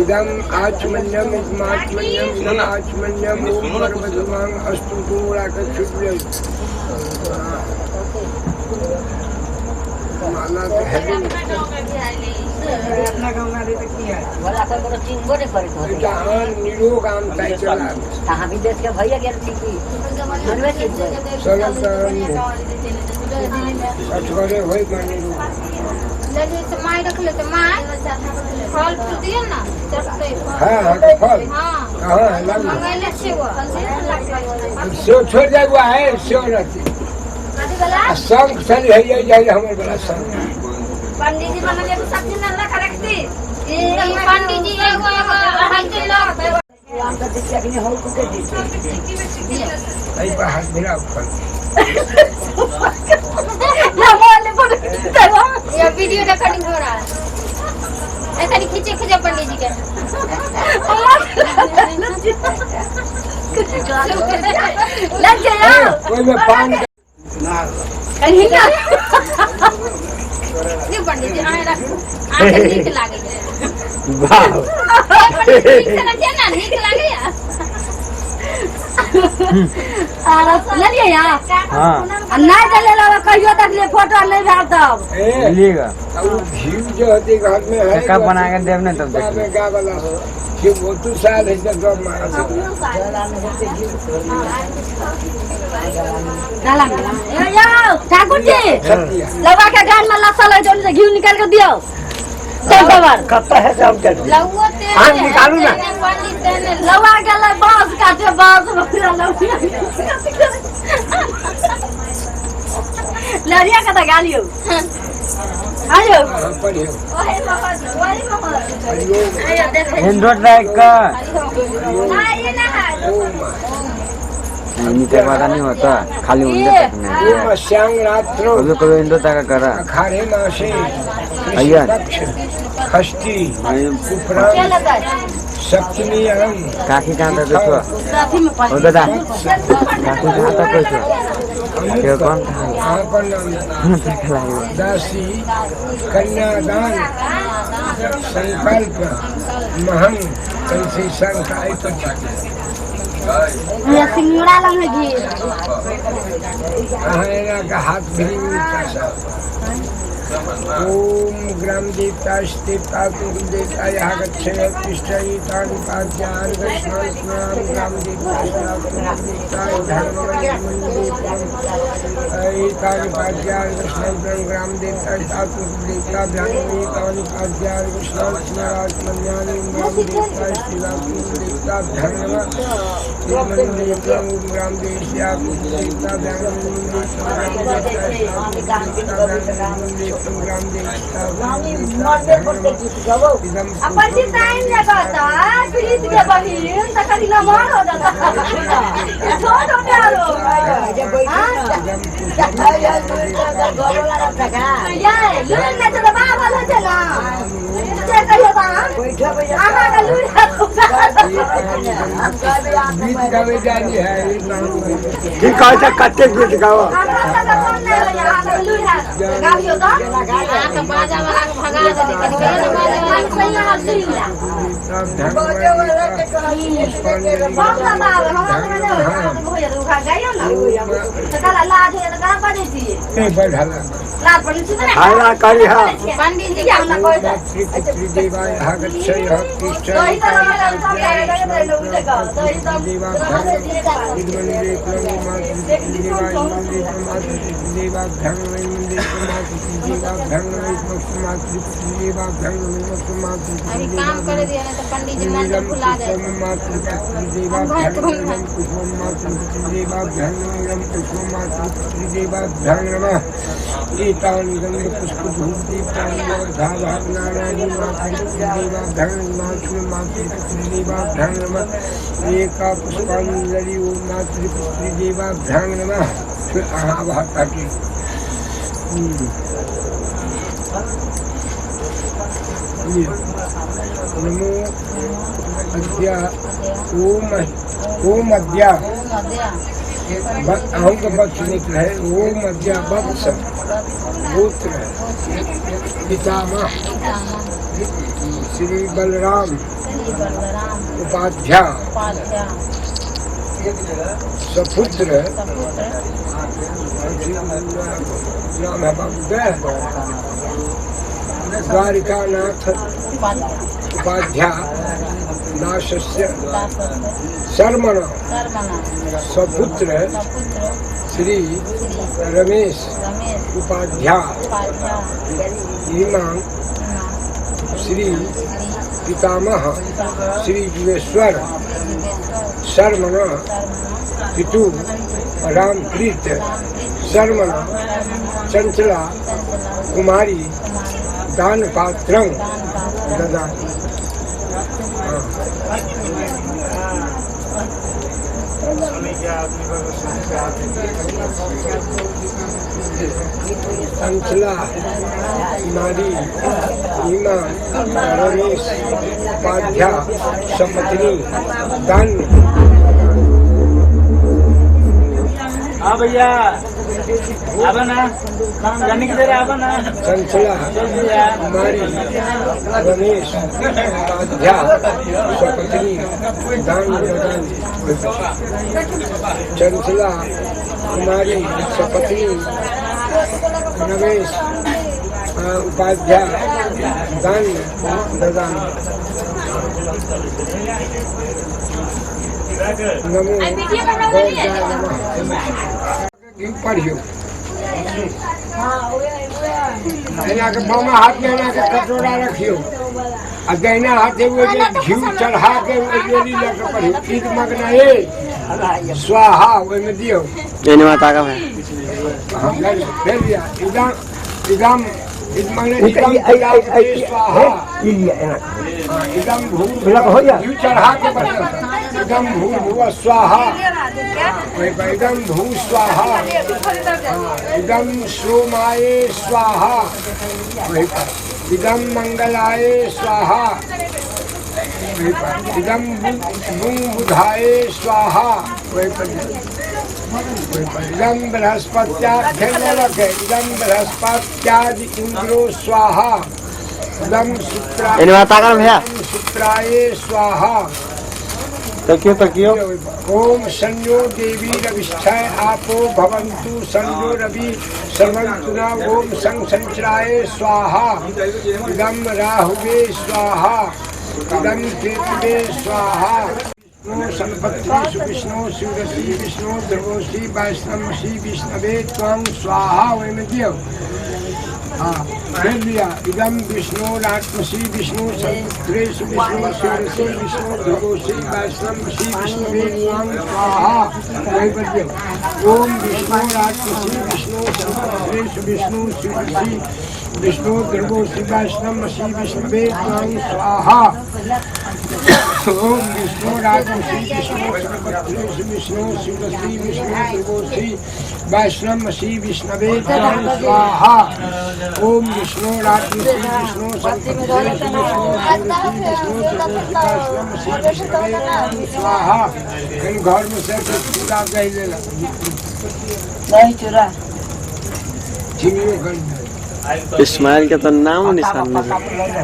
इदम आचमन्यम इदमाचमन्यम इदम आचमन्यम ओम परमधुमांग अस्तु दूराकक्षुभ्यं माला तो है अपना गाँव में अभी तक नहीं है वाला कोई को तीन गोटे करे तो जहां निरोग आम तय चला कहां विदेश के भैया गेल थी कि मनवे चीज सरल अठवारे होई माने लगे से माय रख ले तो माय फल फूल दिए ना चढ़ते हां फल हां कहां है लग मंगले सेवा सो छोड़ जागो है सो रहती संग चल है जाए हमर बड़ा संग पंडित जी बना के सब दिन ना रखती पंडित जी एगो हंते लोग हम तो देखिए कि हो के दी आई बाहर मेरा फल ना बोले पर ये वीडियो रिकॉर्डिंग हो रहा है ऐसा नहीं खींचे खींचे पंडित जी के लग जाओ कोई में पान कहीं ना ये पंडित जी आए रखो आके नीक लागे वाह पंडित जी से ना नीक लागे यार ले लिया यार हाँ नहीं चले ला कहियो तक ले फोटो नहीं भेज तब लीजिएगा अब घी जो होती घर में है कब बना के देव नहीं तब में क्या वाला कि वो तू साल है जब मारा या ठाकुर जी लगा के गान में लसा ले जोन से घी निकाल के दियो तब कत्ता है सब के लवो ते हां निकालू ना लवा गेले बांस काटे बांस पूरा लड़िया का तो गालियो आयो पढ़ियो ओहे बाबा जी ओहे बाबा आयो देखो इंद्रो ट्रैक का नहीं ना नीचे पता नहीं होता खाली उंडे तक में ओम श्यांग रात्रो कभी कभी इंद्रो तक करा अखाड़े मासे अय्या खष्टी क्या उपरांत लगा सप्तमी अंग काकी कहाँ था देखो साथी में ओ दादा काकी कहाँ था कोई तो ये कौन था आपन दासी कन्यादान संकल्प महंग कैसे संकाय ये सिंगड़ा लंग घी का हाथ भी ओम ग्राम देवता देवता तुम देवता यहाँ गच्छे तिष्ठति तानि पाद्यान वैष्णव स्नान ग्राम देवता धर्म तानि पाद्यान वैष्णव ग्राम देवता तुम देवता ध्यान तानि पाद्यान वैष्णव स्नान मन्यानि ग्राम देवता देवता धर्म ग्राम देवता देवता ध्यान संग्राम अपन जी टाइम लगाता प्लीज के बहिन तकरी ना मन हो जाता छोड़ दो यारो ये लून में तो बाबा हो चला से कहियो बा आहा का लून बीच गावे जानी है ठीक है तो कच्चे गीत गाओ गालियो तो बाजा वाला भगा दे हारा करी हा पंडित जी देवाय हगच्छय हक्तिश्चय काम करे दिया ना तो पंडित जी मंदिर खुला दे एका पुष्पांजलि ओम मातृपुत्री देवाभ्यां नमः। फिर आहा ताकि नमो अद्या ओम अद्या अहम का वत्स मित्र है। ओम अद्या वत्स गोत्र पितामह श्री बलराम उपाध्याय सपुत्र नाम है बाबू द्वारिकानाथ उपाध्याय नाशस्य शर्मण सपुत्र श्री रमेश उपाध्याय इमाम श्री पितामह श्री जीवेश्वर शर्मण पितु रामप्रीत शर्मण चंचला कुमारी दान पात्रं ददा। चंचला कुमारी इमा रमेश उपाध्याय सपत्नी दान। हाँ भैया आवा ना जाने की देर आवा ना। चंचला कुमारी रमेश उपाध्याय सपत्नी दान प्रदान। चंचला कुमारी सपत्नी रमेश उपाध्याय दान प्रदान। नमो पढ़ियो बामा हाथ में कटोरा रखियो आ दहिना हाथे घी चढ़ा के लेकर पढ़ियो। ईद मगना ये स्वाहा में दियो फिर दिया इदम घी चढ़ा के इदम भू स्वाहा इदम भू स्वाहा इदम सोमाये स्वाहा इदम मंगलाये स्वाहा इदम बुधाये स्वाहा इदम बृहस्पत्यादि इंद्रो स्वाहा इदम सूत्राये स्वाहा। ओम संयो देवी रविष्ठय आपो भवन्तु संयो रवि सर्वन्तु न। ओम संचराय स्वाहा इदम राहुवे स्वाहा इदम केतवे स्वाहा। संपत्ति विष्णु शिवरसी विष्णु ध्रुवसी वैष्णवसी विष्णवे त्वं स्वाहा। वही दियो लिया इदम विष्णु रात्मसी विष्णु संपुत्रेषु विष्णु शिवरसी विष्णु ध्रुवसी वैष्णवसी विष्णवे त्वं स्वाहा। वही दियो ओम विष्णु रात्मसी विष्णु संपुत्रेषु विष्णु शिवरसी विष्णु ध्रुवसी वैष्णवसी विष्णवे त्वं स्वाहा। ओम विष्णु राजसी विष्णु सर्वभद्रेषु विष्णु शिवसी विष्णु ध्रुवसी वैष्णवसी विष्णवे त्वं स्वाहा। ओम विष्णु राजसी विष्णु सर्वभद्रेषु विष्णु शिवसी विष्णु ध्रुवसी वैष्णवसी विष्णवे त्वं स्वाहा। इन घर में से चूड़ा कह लेना नहीं चूड़ा चीनियों कर इस्माइल के तो नाम निशान नहीं है।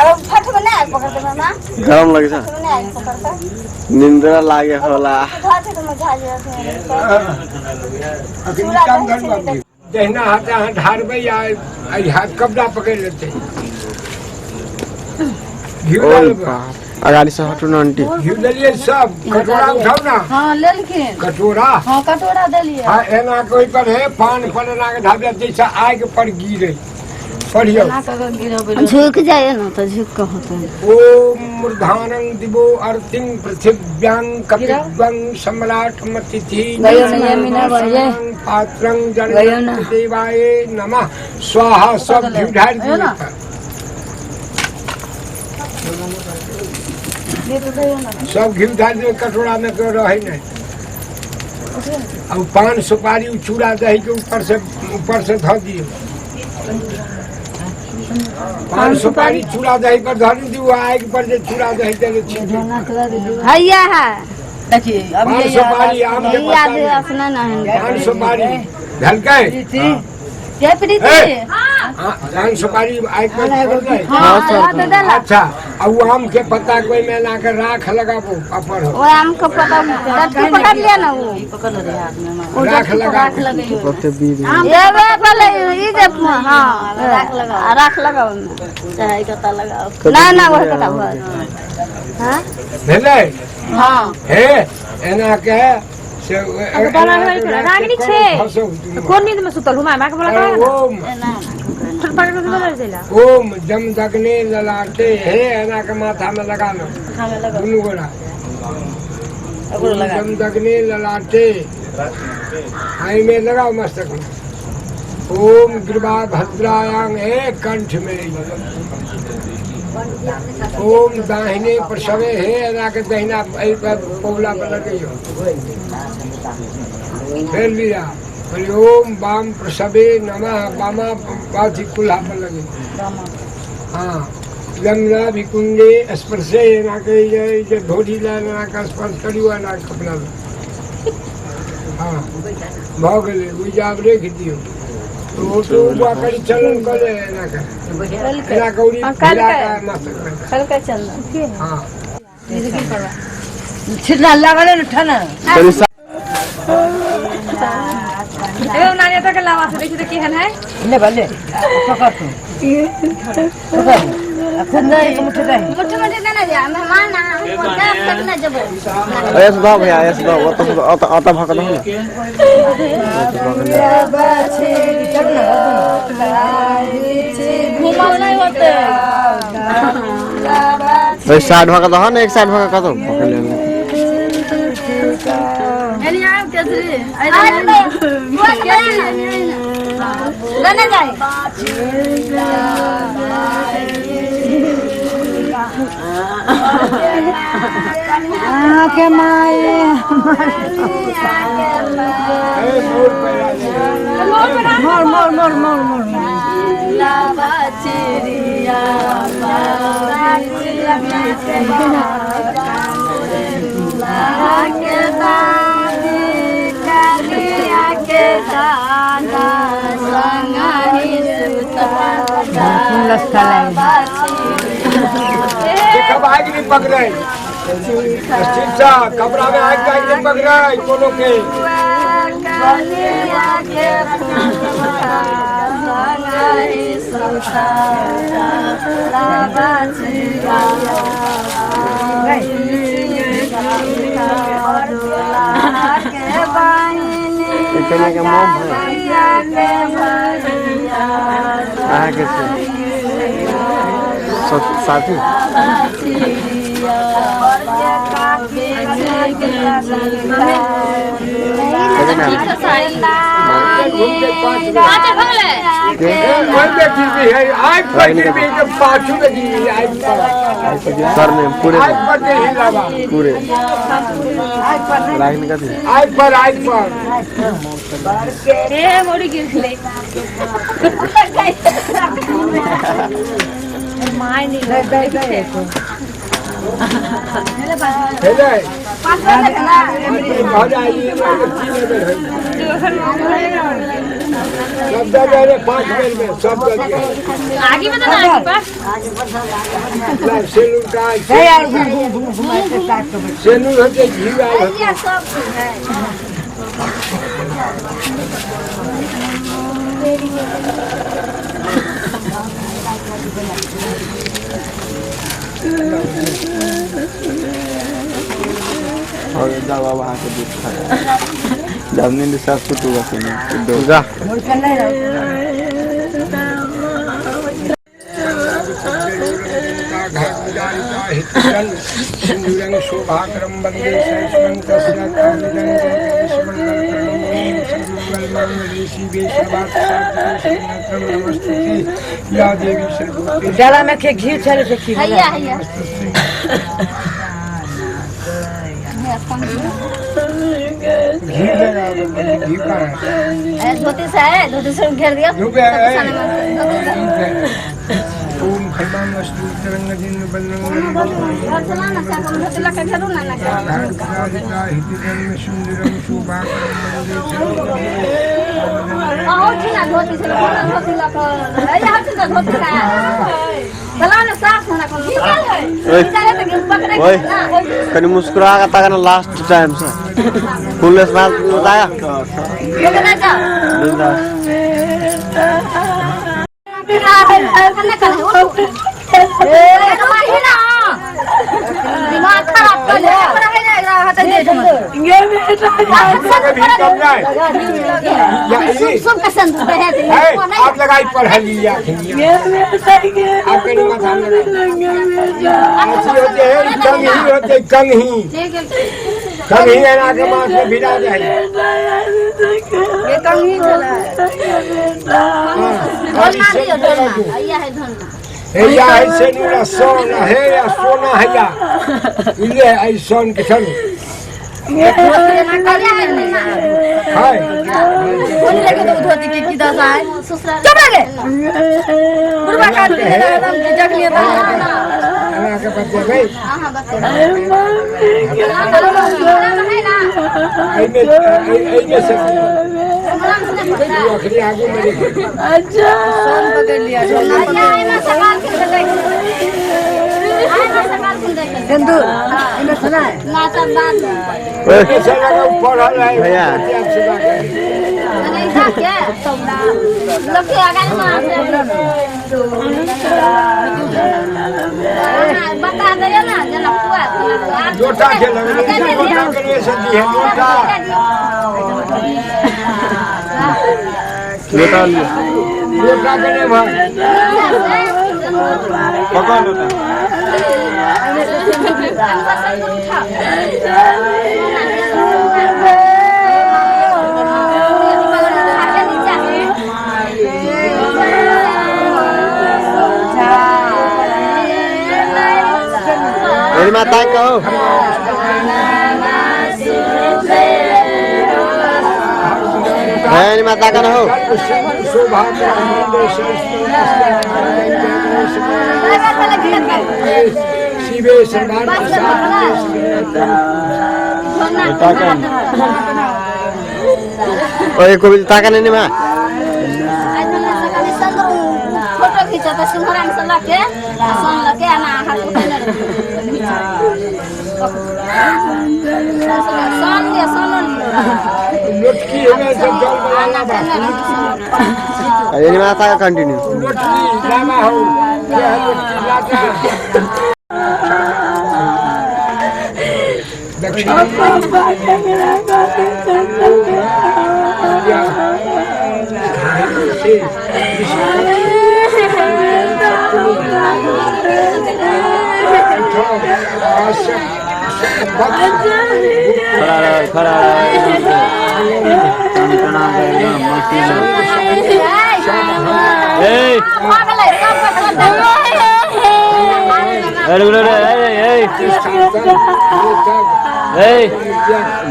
अब फट में नहीं पकड़ते ना गरम लगे था नहीं पकड़ते निंद्रा लागे होला उठाते तो मजा आ जाता काम कर बाबू दहना हाथ ढारबे या हाथ कपड़ा पकड़ लेते घी डाल अगाड़ी से हटू ना आंटी घी डालिए सब कटोरा उठाओ ना हाँ ले लिखे कटोरा हाँ कटोरा दे लिए हाँ एना कोई पर है पान पलना के ढाबे जैसा आग पर गिरे पढ़ियो झुक जाए ना तो झुक के होता है ओम मूर्धानं दिवो अर्तिं पृथिव्यां कपित्वं सम्राट मतिथि गयो ना ये मीना भैया पात्रं गयो ना। देवाय नमः स्वाहा सब घी ढाल गयो ना। दिए सब घी ढाल दिए कटोरा में तो रहे नहीं अब पान सुपारी चूड़ा दही के ऊपर से धो दिए पान सुपारी चूड़ा दही पर धर दी आग पर जो चूड़ा दही दे भैया है देखिए अब पान ये सुपारी आम के याद पत्ता अपना ना है पान सुपारी ढलके ये प्रीति पान सुपारी आग पर धर दे हाँ याद देला अच्छा अब वो आम के पत्ता कोई में ला कर राख लगाबो पापड़ हो वो आम का पता डटकी पकड़ लिया ना वो पकड़ लो रे हाथ में राख लगा पत्ते बीज ये वे पहले ये जे हाँ राख लगाओ ना चाहे कता लगाओ ना ना वो कता हुआ हाँ भेले हाँ हे एना के से रागनी छे कौन नींद में सुतल हुआ मैं बोला ओम ओम जम दगने ललाटे हे एना के माथा में लगा लो दुनू गोड़ा जम दगने ललाटे आई में लगाओ मस्तक में ओम गिरवा भद्रायां हे कंठ में ओम दाहिने प्रसवे हे एना के दहिना पौला पर लगे फिर लिया बोले ओम वाम प्रसवे नमः वामा बाची कुल्हा पर लगे हाँ यमुना भिकुंडे स्पर्शे ना के ये ढोली ला ना का स्पर्श करियो ना कपड़ा हाँ भागले वो जाब रे खिदियो तो वो करी चलन करे ना का ना गौरी कल का मस्तक में कल का चलना हाँ छिटला लगा ले ठना ए नानी तो के लावा से देखी तो केहन है ले भले पकड़ तू पकड़ खुद नहीं मुट्ठी दे मुट्ठी मुट्ठी देना जा मेहमान आ तब तक ना जब ऐसे दो भैया ऐसे दो वो तो आता भाग दो ना घुमाओ नहीं होते तो साइड भाग दो ना एक साइड भाग का तो पकड़ लेंगे यानी आप कैसे वो लेने जाए के माए मोर मोर मोर मोर मोर लावा चिड़िया के दादी कलिया के दादा संगनी सुता कब आग नहीं पकड़े शिक्षा कपड़ा में आग नहीं पकड़े कोनो के कलिया के संगनी सुता लावा चिड़िया इतने का मोम है के साथी सर में पूरे पूरे लाइन का थी आग पर मोड़ी गिर ले माय नहीं आगे में तो ना आगे पास और जावा वहाँ के दूध खाया जामने के साथ छुट्टी बचे नहीं दो जा शोभाकरम वंदे या देवी सर्वभूतेषु डाला में के घी चले से खी हैया हैया घी लगा घी का है धोती से घेर दिया ओम खर्मामस्तु तरंगदिन बंदन घर चलाना साकम धोती लगा घेरू ना ना राधिका हितरंग सुंदरम शोभाकरम आओ ठीक धोती से धोती लगा हैया हट से धोती का चलाना साफ होना कौन बेचारे तो पकड़े ओए ना कनी मुस्कुरा का ताकना लास्ट टाइम से फुल स्नान बताया कितना जा दिमाग खराब कर आप लगाई पढ़ा लिया आपके होते कंग ही ना के मास में भिड़ा जाए हैया ऐसे नुरा सोना है या सोना हैया इले ऐ सोन के सन हाय चुप रहे बुढ़वा काट दे जगलिए ana के बच्चे भाई हां बच्चे आई में से आखिरी आगू मेरे अच्छा सोन पकड़ लिया सिंदूर इन्हें सुना है कैसे लगा ऊपर आ रहा है भैया बता दे ना जनक लोटा के लगे लोटा के लिए सदी है लोटा लोटा लिया लोटा के लिए भाई पकड़ लोटा मेरी माता कहो मेरी माता का हो शिवे सरदार ओए को भी ताका नहीं मां फोटो खींचा तो सिंहराम से लगे सोन लगे ना हाथ पकड़ सोन लिया सोन लुटकी है सब जल बनाना बा ये माता का कंटिन्यू लुटकी लामा हो ये लुटकी लाता दक्षिण खड़ा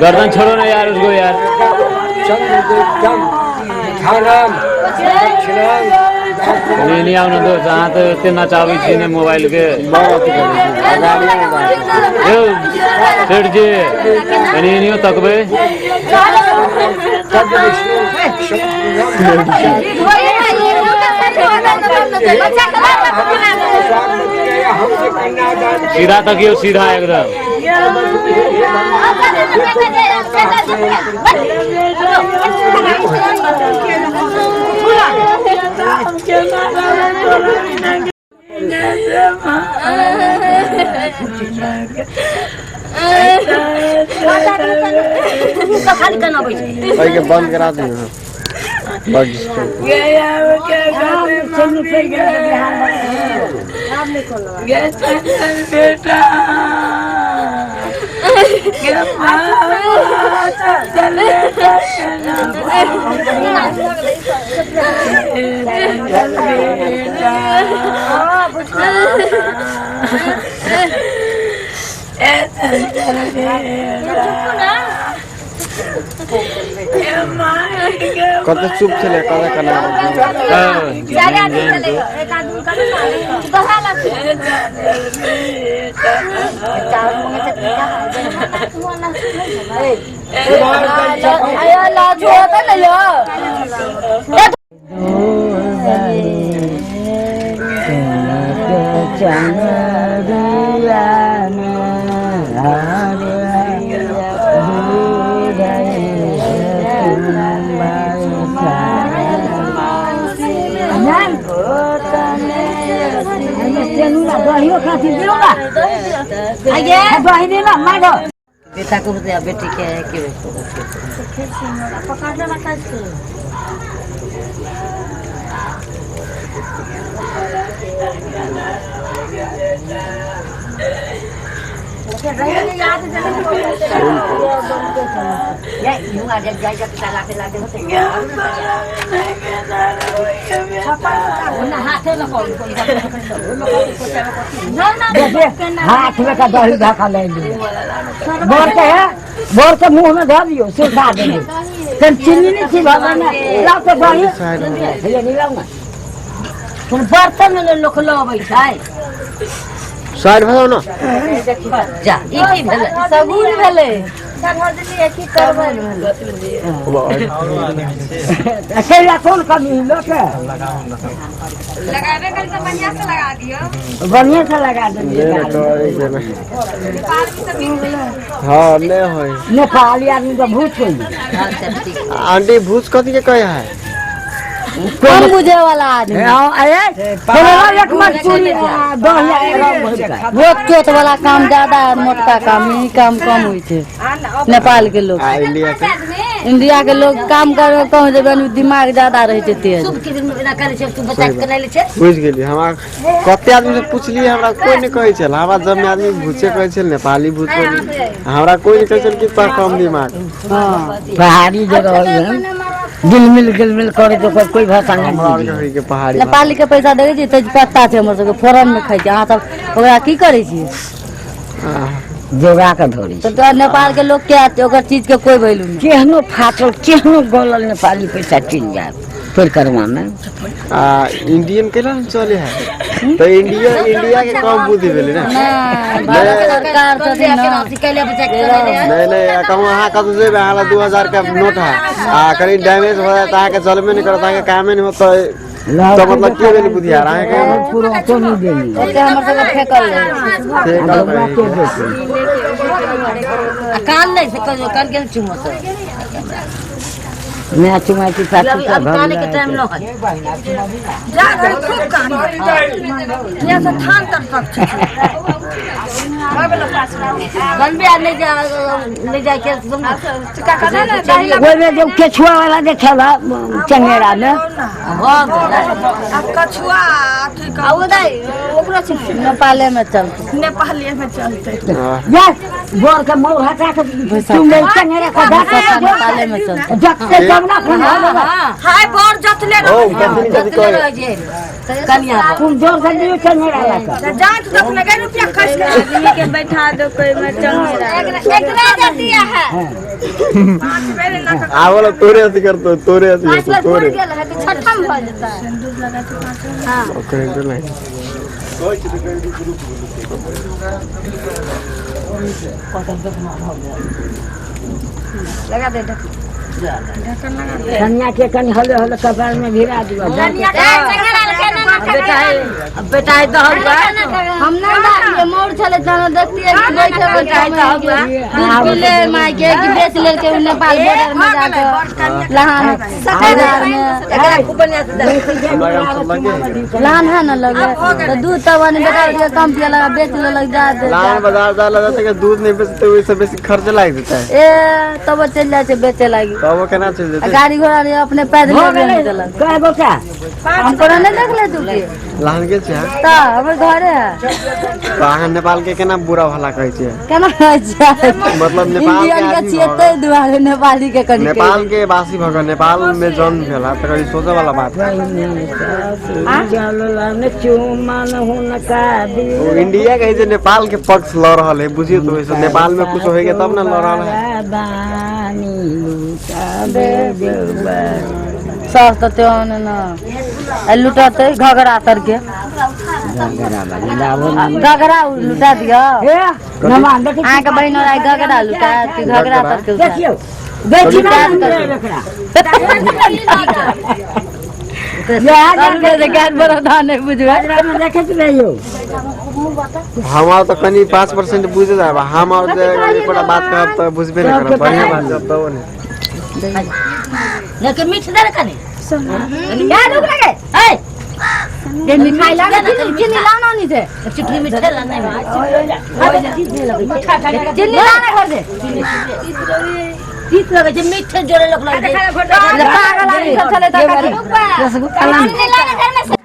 गर्दन छोड़ो ना यार उसको यार चंद्र दक्षिणाम नहीं आउन दो जहाँ तो इतने नचावी छी ने मोबाइल के सेठ जी नहीं हो तकबे सीधा तक ये सीधा एकदम बंद करा दी कत चुप चले कत कना बेटा को बताया बेटी के है कि पकड़ देना कैसे हाथ में का दही ढाका ले बोर के मुंह में धर दियो सुखा देंगे चीनी नहीं थी बाबा ना लाओ तो दही ये नहीं लाऊंगा तुम बर्तन में लोग लो बैठाए साइड भाव ना जा ई की भेले सबूर भेले की करबे अकेला कौन कमी लोग लगावे कर तो बढ़िया से लगा दियो बढ़िया से लगा दीजिए हां ले होय नेपाली आदमी तो भूत होई आंटी भूत कथी के कहे है कौन बुझे वाला आदमी एक मजदूरी वो चोट वाला काम ज्यादा है मोटका काम यही काम कम हुई थे नेपाल के लोग इंडिया के लोग काम कर कम जब दिमाग ज्यादा रहे थे तेज बुझ गेली हमरा कते आदमी से पूछलिए हमरा कोई नहीं कहे छल हमरा जब में आदमी भूचे कहे छल नेपाली भूत हमरा कोई नहीं कहे छल कि पर कम दिमाग हां पहाड़ी जगह है गिलमिल करे तो कोई भाषा नहीं के पहाड़ी नेपाली के पैसा देगे जी तेज पत्ता छै हमर सब फोरन में खाइ छै अहाँ सब ओकरा की करे छी जोगा के धोरी तो नेपाल के लोग क्या ओकर चीज के कोई वैल्यू नहीं केहनो फाटल केहनो गोलल नेपाली पैसा चिन जाए फिर करवा में इंडियन के ना चले है तो इंडिया के कम बुद्धि भेले ना सरकार तो नहीं कहूँ अहाँ कतौ जेबे अहाँ 2000 का नोट है कहीं डैमेज हो जाए तो के चलबे नहीं करता के कामे नहीं होता तो मतलब के भेल बुद्धि आ रहा है पूरा तो नहीं देनी ओते हमर सब फेकल कान नहीं से कान के चुमो मैं चुमा की साथ का घर के टाइम न है जा गई खूब काम ये से थान तक पक्ष बनबे ले जा के तुम चिका करना ना वो में जो केछुआ वाला देखेला चंगेरा में अब कछुआ ठीक है वो दई ओकरा नेपाले में चलते यस बोर के मोर हटा के तुम चंगेरा को नेपाले में चलते हाय बोर जतले कन्या तुम जोर से दियो चंगेरा ला जा तो 10 रुपया खर्च कर के बैठा दो कोई में चंगेरा आ बोलो तोरे ऐसे कर तो तोरे ऐसे तोरे छठम हो जाता है हां ओके तो नहीं लगा दे कन्या के कन हले हले कपाल में भिरा दियो बेटा है तो हम ना ये मोर चले जाना देखती है कि बैठे बेटा है तो दूध पी ले माई के कि बेच ले के नेपाल बॉर्डर में जाकर लहान बाजार में लहान है ना लगे तो दूध तब ने बेटा के कम पिया लगा बेच ले लग जा दे लान बाजार डाला जाता है दूध नहीं बेचते हुए सब बेसी खर्च लाग देता है ए तब चल जाए छे बेचे लागी तब वो केना चल देते गाड़ी घोड़ा ने अपने पैदल चला काय बोका हम को नहीं देख ले तू के लान के छे ता हमर घरे है बाहर नेपाल के केना बुरा भला कहै छे केना कहै छै मतलब नेपाल इंडियन के छियते दुआरे नेपाली के कनी नेपाल के वासी भग नेपाल में जन्म भेला त कहीं सोचे वाला बात चलो लाने चुमा न हो न का दी वो इंडिया के जे नेपाल के पक्ष ल रहल है बुझिए तो ऐसे नेपाल में कुछ होएगा तब ना ल रहल है बानी लूटा दे देबा सास तो त्यो ना लुटाते घगरा तर के घगरा लुटा दिया नमान देख आ के बहिन और घगरा लुटा ती घगरा तर के देखियो बेची ना दे गान बड़ा धान नहीं बुझवा में देखे रहियो हमार तो कनी 5% बुझे जाबा हम और बड़ा बात करब त बुझबे नहीं करब बढ़िया बात जब तो नहीं लेकिन मीठ दे कनी क्या रुक लगे ए ये मिठाई ला चीनी लाना नहीं थे चटनी मिठाई लाना है चीनी लाना कर दे तीस लगे जे मीठे जोड़े लोग लगे पागल आदमी सब चले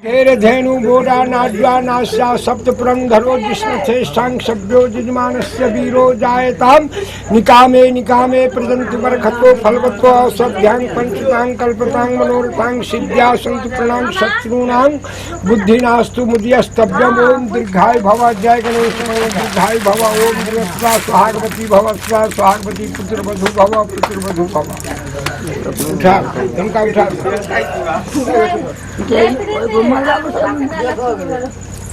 तेरे धेनु बोरा नाड्या नास्या सप्तपुरं धरो जिष्णथे सांग सभ्यो जजमानस्य वीरो जायताम निकामे निकामे प्रदंत बरखतो फलवत्तो औषध्यां पंचतां कल्पतां मनोरथां सिद्ध्या सन्तु प्रणाम शत्रूणां बुद्धिनास्तु मुदियस्तव्यम ओम दीर्घाय भव जय गणेश दीर्घाय भव ओम दीर्घस्वा सुहागवती भव स्वा सुहागवती पुत्रवधू भव पुत्रवधू भव उठा उनका उठा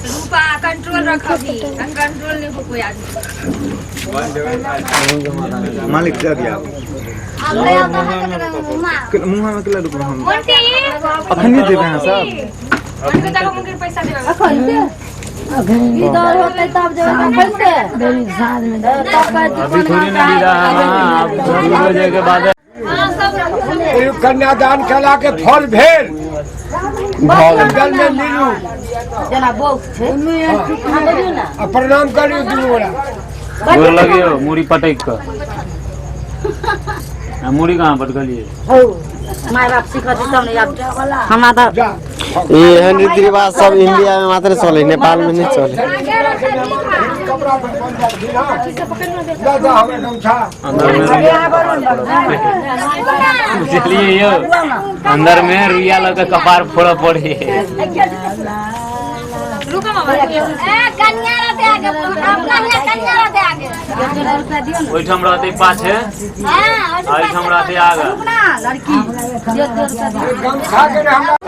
रूपा कंट्रोल रखो भी कंट्रोल नहीं हो कोई आदमी मालिक क्या दिया मुँह में किला दुकान हम अखनी दे रहे हैं साहब पैसा दे इधर होते तब जब फंसते मेरी साथ में अभी थोड़ी ना दी रहा अब बजे के बाद कन्यादान कला के फल भेल जल में मिलू जना बहुत छे प्रणाम करियो दुनू गोरा गोर लगियो मुड़ी पटक कर मुड़ी कहाँ पटकलिए माय बाप सिखत सब नहीं अब हमरा जा ये रीति रिवाज सब इंडिया में मात्र चले नेपाल में नहीं चले दादा हमें गमछा चलिए यो अंदर में रुइया लग के कपार फोड़ा पड़े ओइठम रहते पाछे ओइठम रहते आगे लड़की गमछा के हमरा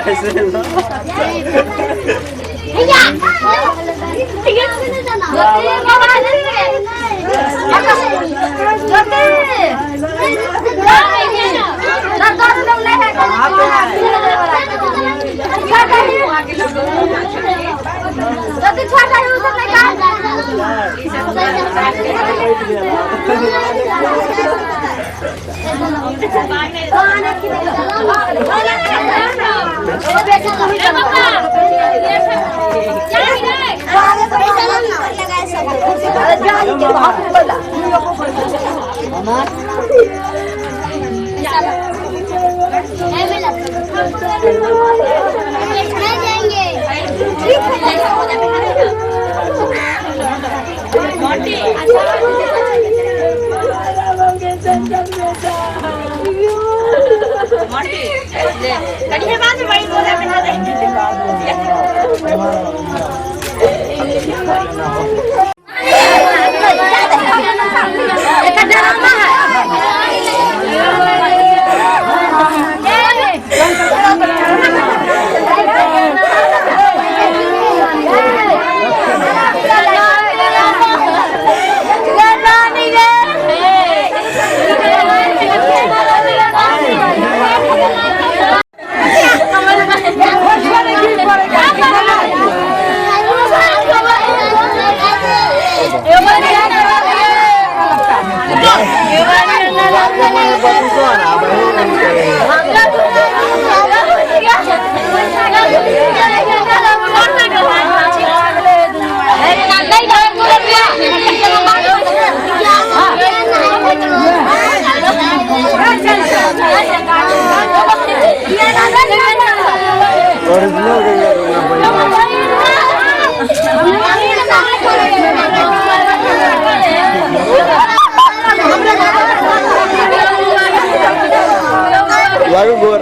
लागू गोर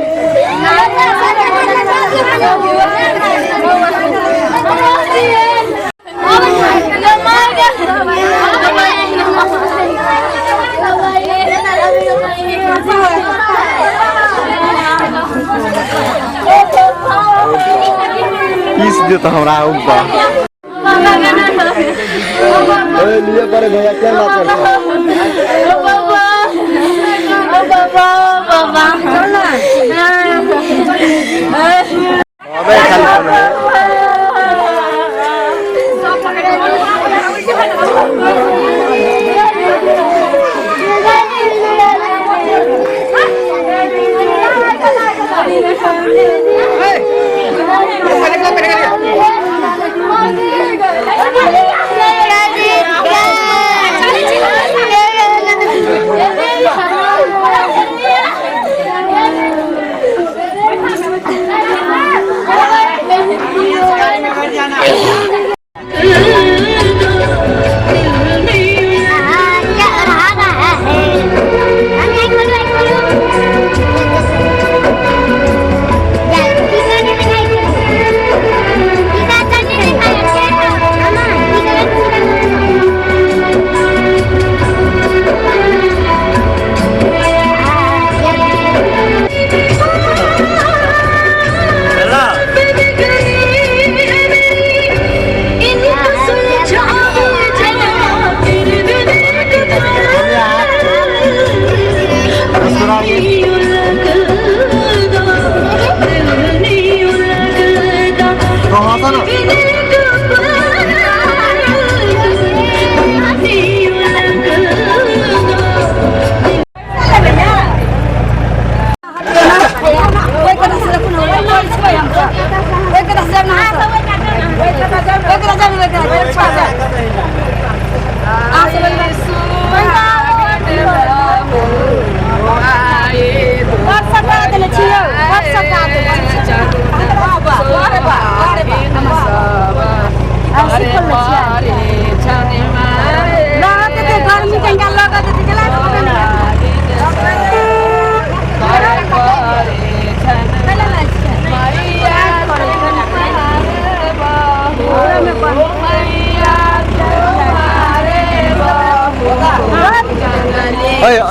किस देता हमरा ऊपर लिए पर भैया क्या बात करता अबे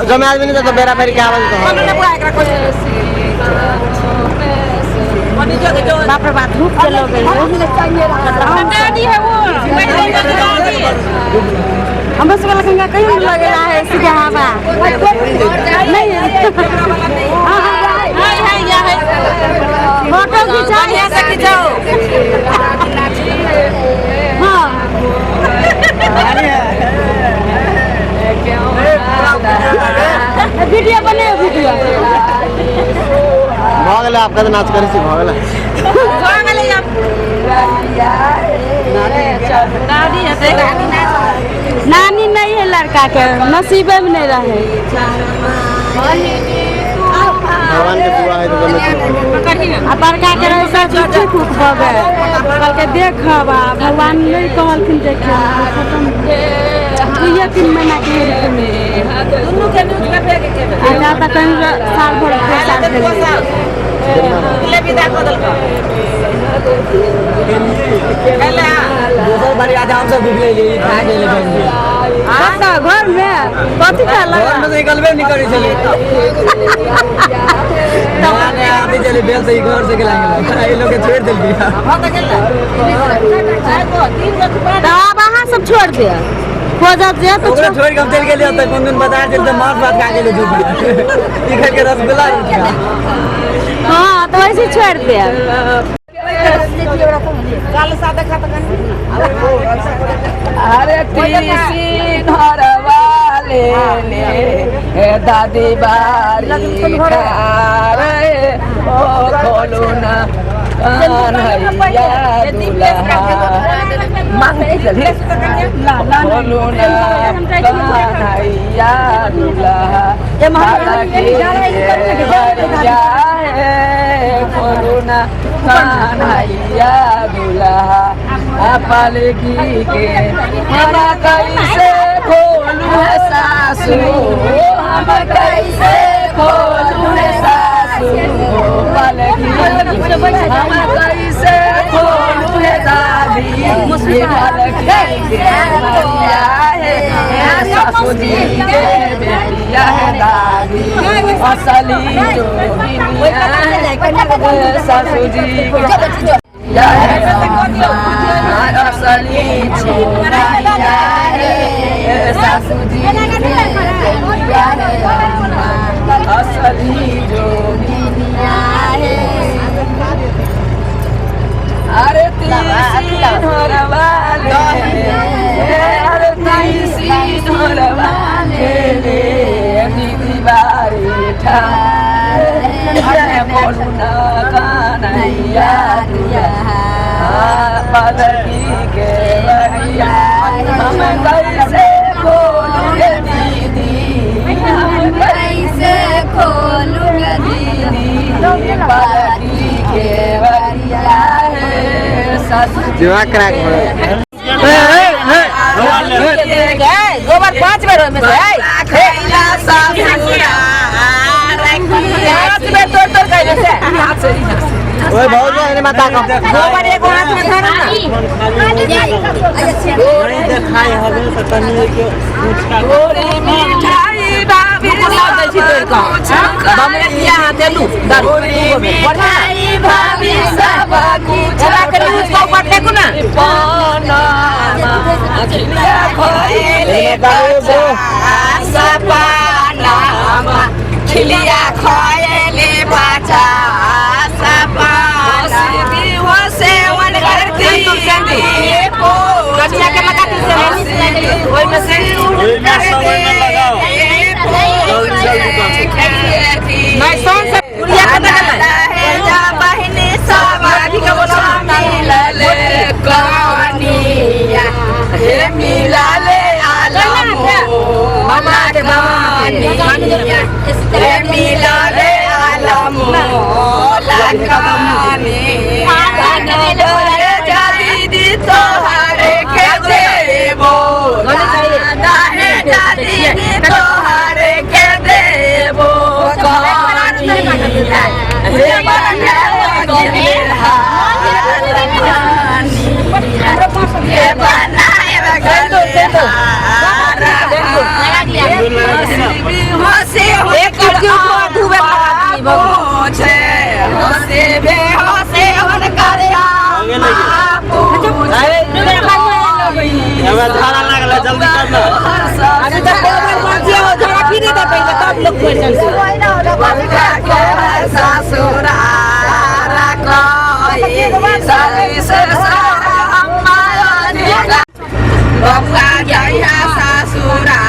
जमे आदमी नहीं तो बेरा बेरी क्या आवाज तो बाप रे बाप धूप चलो गई हम बस वाला कंगा कहीं नहीं लग रहा है सीधा हवा नहीं फोटो खिंचाओ ऐसा खिंचाओ हाँ वीडियो बने वीडियो भागले आपका तो नाच करे भागले नानी नहीं है लड़का के नसीबे में नहीं रहे भगवान के पूरा है तो बड़का के ऐसा चुप हो गए कल के देख भगवान नहीं कहलखिन देखे खत्म 2-3 महीना के दोनों के आजा तक साल भर ले विदा कर दल पहले दूसरा बारी आजा हम सब बिगड़े ले खा के ले आता घर में कथि का लगा घर में निकलबे नहीं करै छले तमाने आबे चले बेल से घर से गेलांगे ए लोग के छोड़ देल दिया हां त गेला दवा वहां सब छोड़ दिया खोजा जे तो छोड़ के हम चल गेले त कोन दिन बाजार चल त मांस भात खा गेले दूध इखर के रसगुल्ला हां तो ऐसे छोड़ दिया काल सादा खाता अरे टीसी धरवाले ले ले दादी बारी खारे ओ खोलू ना कन्हैया दुल्हा मांगे चले खोलू ना कन्हैया दुल्हा खोलू ना कन्हैया दुल्हा पालकी के हमारा कैसे खोलू है सासू हम कैसे खोलू है सासू पालकी हम कैसे खोलू है दादी पालकी के मैया है सासू जी के बेटिया है दादी असली जोगिनिया है सासू जी असली छोरा सासू जी असली जोगिनिया है अरे तीसी धरवाले अरे तीसी धरवाले दीदी बारी ठाए बोलू ना कन्हैया पालकी के बरिया हम कैसे खोलूंगे दीदी हम कैसे खोलूंगे दीदी पालकी के बरिया दिमाग खराब गोबर 5 बेर में ओए बहुत है माता का गोबर एक हाथ में धरो ना गोरी दिखाई हवे त तनी के गोरी मिठाई भाभी सब दै छी तोर का बमरिया हाथे लू गोरी मिठाई भाभी सब कुछ चला के उसको पटने को ना पाना अखिया खोले बाबू सपाना खिलिया खोले बाचा कन्या के लगाती से ओई में से लगाओ मैं सॉन्ग से गुड़िया का लगा है जा बहने सब ठीक है बोलो ले कहानिया हे मिला ले आलम मामा के कहानिया हे मिला ले आलम ला कहानिया दीदी तोहरे के देबो दीदी तोहरे के देबो धारा लगला जल्दी करना अभी तक हो जरा फिर दे पहले तब लोग क्वेश्चन से ससुरा कोई साली से अम्मा बबुआ गया ससुरा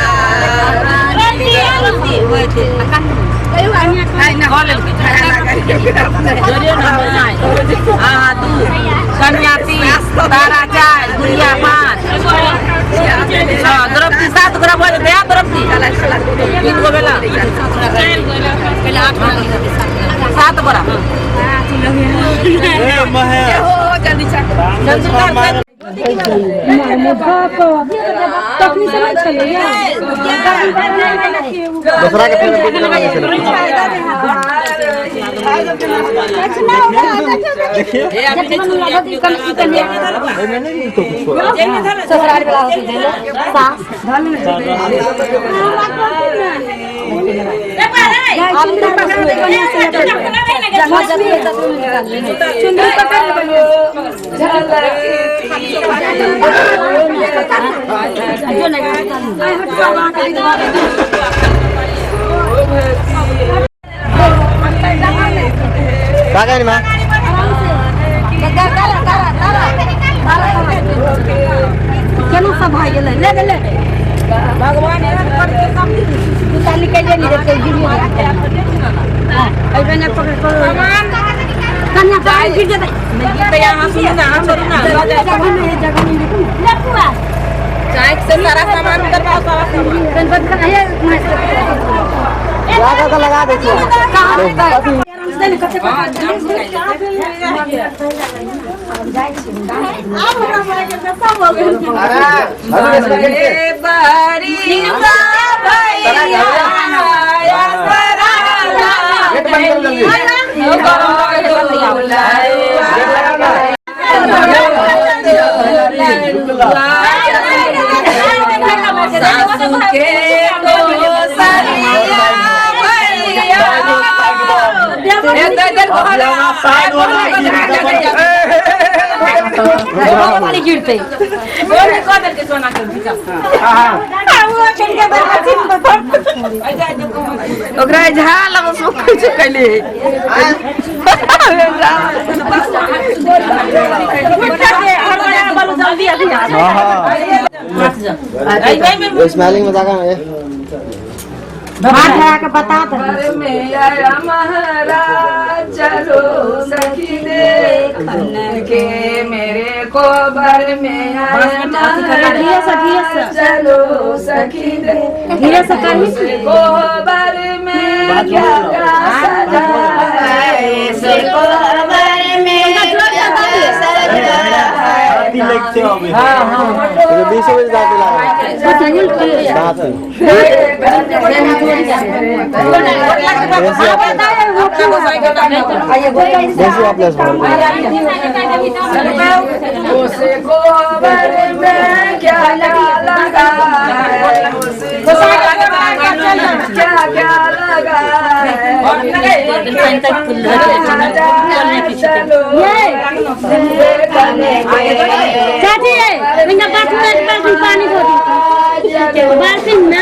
कन्याती तारा चाय गुड़िया 5 द्रौपदी 7 ग्राम हो गया द्रौपदी 3 गो बेला पहले 8 7 बड़ा जल्दी जल्दी दूसरा के माँ सब भाई ले ले भगवान निकाली के लिए नहीं देते गिरी अबे ने पकड़ को कन्या पाई गिर जाता तो यहां सुनना जगह नहीं लपुआ चाय से सारा सामान करवा सारा सामान बंद कर है लगा तो लगा देखिए गिरते स्माइलिंग में जाकर बता महाराज चलो सखी देखन के मेरे कोबर में चलो सखी देखन कोबर में क्या सजा है कोबर में लिखते हो अभी हां 20 बजे जाके ला उसे गोबर में क्या लगा क्या क्या लगा चाची बिना बात में पानी दो बाल्टी ना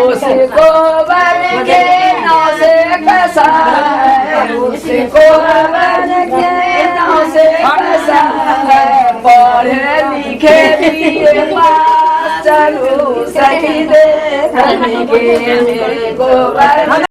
उसे गोबर के नाव से फंसा उसे गोबर के नाव से फंसा पढ़े लिखे लिए पास चलो सखी देखने के मेरे गोबर